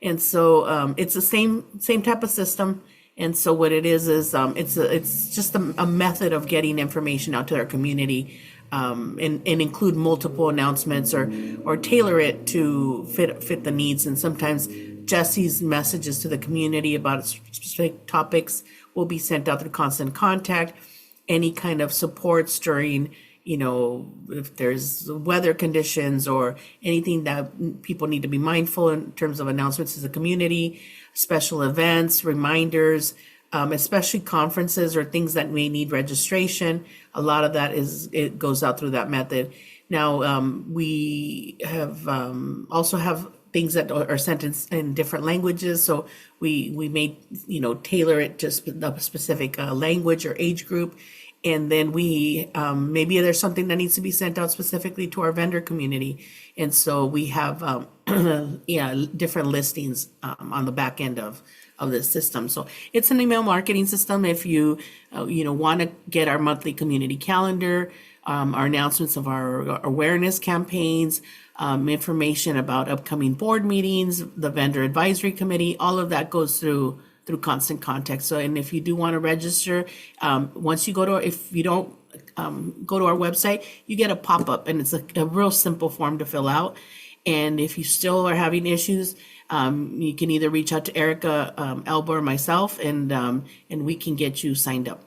And so it's the same type of system. And so what it is it's just a method of getting information out to our community, and include multiple announcements or tailor it to fit the needs. And sometimes Jesse's messages to the community about specific topics will be sent out through Constant Contact. Any kind of supports during, if there's weather conditions or anything that people need to be mindful in terms of announcements to the community, special events, reminders, especially conferences or things that may need registration. A lot of that it goes out through that method. Now, we have also have things that are sent in different languages. So we may, tailor it to a specific language or age group. And then we, maybe there's something that needs to be sent out specifically to our vendor community. And so we have, different listings on the back end of this system. So it's an email marketing system. If you, want to get our monthly community calendar, our announcements of our awareness campaigns, information about upcoming board meetings, the vendor advisory committee, all of that goes through Constant Contact. So, and if you do want to register, once you if you don't go to our website, you get a pop-up, and it's a real simple form to fill out. And if you still are having issues, you can either reach out to Erica, Elba, or myself, and we can get you signed up.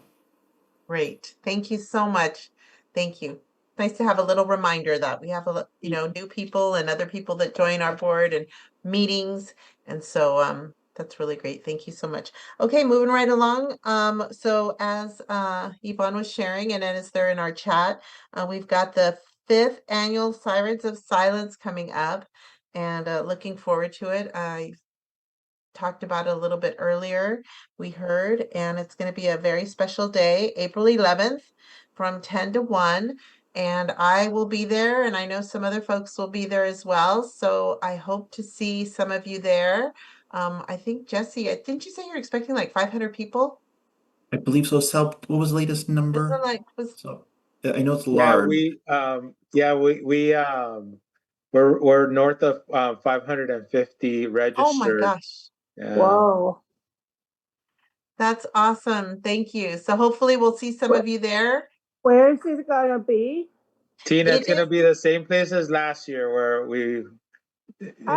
Great. Thank you so much. Thank you. Nice to have a little reminder that we have new people and other people that join our board and meetings. And so that's really great. Thank you so much. Okay, moving right along. So as Yvonne was sharing, and as they're in our chat, we've got the 5th annual Sirens of Silence coming up, and looking forward to it. I talked about it a little bit earlier, we heard, and it's going to be a very special day, April 11th from 10 to 1. And I will be there, and I know some other folks will be there as well. So I hope to see some of you there. I think, Jesse, didn't you say you're expecting like 500 people? I believe so. Sal, what was the latest number? So I know it's large. We're north of 550 registered. Oh my gosh. Whoa. That's awesome. Thank you. So hopefully we'll see some of you there. Where is it gonna be? Tina, it's gonna be the same place as last year where we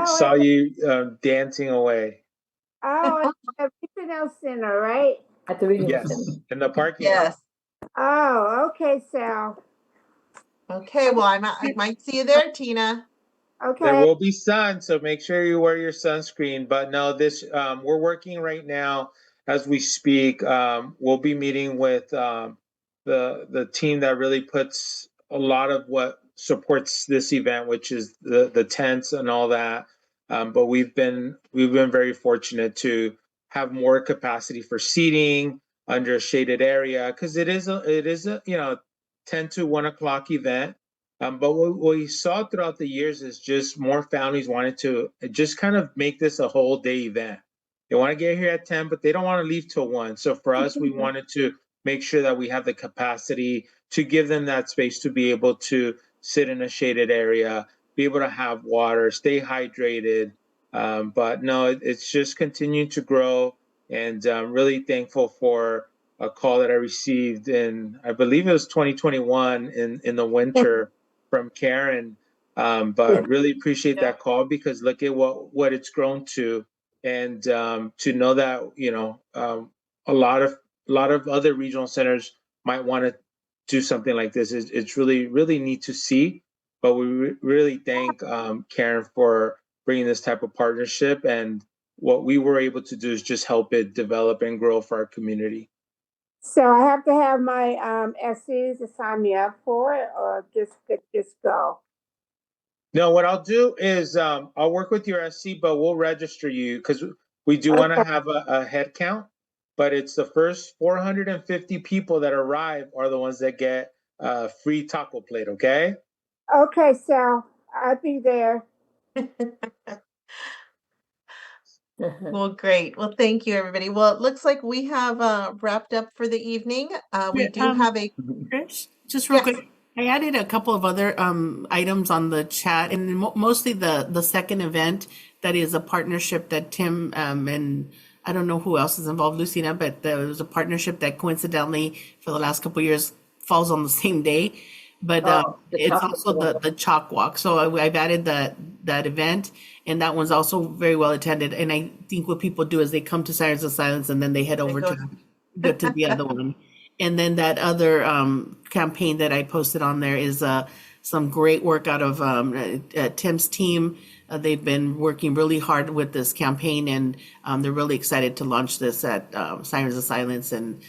saw you dancing away. Oh, at the Regional Center, right? At the regional Yes, center. in the parking lot. Yes. Oh, okay, Sal. Okay, well, I might see you there, Tina. Okay. There will be sun, so make sure you wear your sunscreen. But no, we're working right now as we speak. We'll be meeting with the team that really puts a lot of what supports this event, which is the tents and all that. But we've been very fortunate to have more capacity for seating under a shaded area, because it is a 10 to 1 o'clock event. But what we saw throughout the years is just more families wanted to just kind of make this a whole day event. They want to get here at 10, but they don't want to leave till 1. So for us, we wanted to make sure that we have the capacity to give them that space to be able to sit in a shaded area, be able to have water, stay hydrated. But no, it's just continued to grow, and I'm really thankful for a call that I received in, I believe it was 2021 in the winter from Karen. But really appreciate that call, because look at what it's grown to, and to know that a lot of other regional centers might want to do something like this. It's really neat to see. But we really thank Karen for bringing this type of partnership, and what we were able to do is just help it develop and grow for our community. So I have to have my SCs to sign me up for it, or just go? No, what I'll do is I'll work with your SC, but we'll register you, because we do want to have a head count. But it's the first 450 people that arrive are the ones that get a free taco plate, okay? Okay, so I'll be there. Well, great. Well, thank you, everybody. Well, it looks like we have wrapped up for the evening. We do have a Trish, just real yes. quick. I added a couple of other items on the chat, and mostly the second event that is a partnership that Tim and I don't know who else is involved, Lucina, but there was a partnership that coincidentally for the last couple of years falls on the same day. But it's also the chalk walk. So I've added that event, and that one's also very well attended. And I think what people do is they come to Sirens of Silence and then they head over to the other one. And then that other campaign that I posted on there is some great work out of Tim's team. They've been working really hard with this campaign, and they're really excited to launch this at Sirens of Silence, and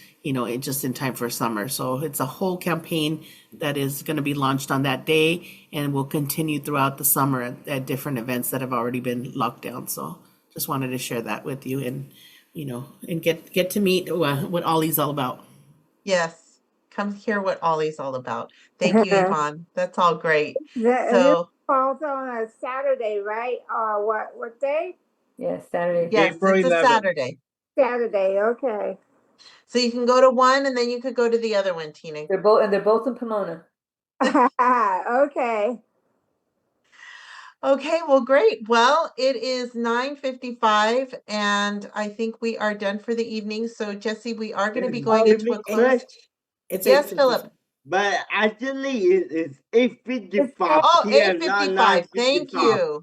just in time for summer. So it's a whole campaign that is going to be launched on that day, and will continue throughout the summer at different events that have already been locked down. So just wanted to share that with you, and and get to meet what Ollie's all about. Yes, come hear what Ollie's all about. Thank you, Yvonne. That's all great. This So falls on a Saturday, right? Or what day? Yes, Saturday. yes, April it's a 11th. Saturday. Saturday, okay. So you can go to one and then you could go to the other one, Tina. They're both in Pomona. Okay. Okay, well, great. Well, it is 9:55, and I think we are done for the evening. So, Jesse, we are going to be going into a close. It's Yes, Philip. But actually, it's 8:55 Oh, p.m., not 8:55. Thank 9:55. you.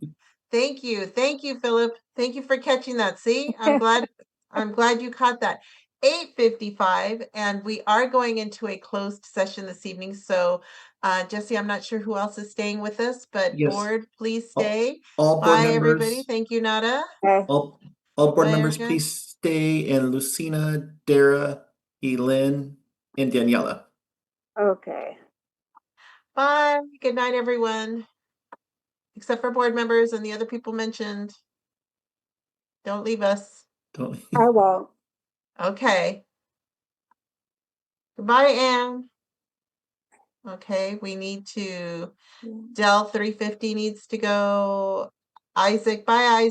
Thank you. Thank you, Philip. Thank you for catching that. See, I'm glad you caught that. 8:55, and we are going into a closed session this evening. So, Jesse, I'm not sure who else is staying with us, but Yes. board, please stay. All board Bye, members. everybody. Thank you, Nada. All board Bye, members, Erica. please stay, and Lucina, Dara, Elin, and Daniela. Okay. Bye. Good night, everyone. Except for board members and the other people mentioned. Don't leave us. Don't. I won't. Okay. Goodbye, Anne. Okay, we need to, Dell 350 needs to go. Isaac, bye, Isaac.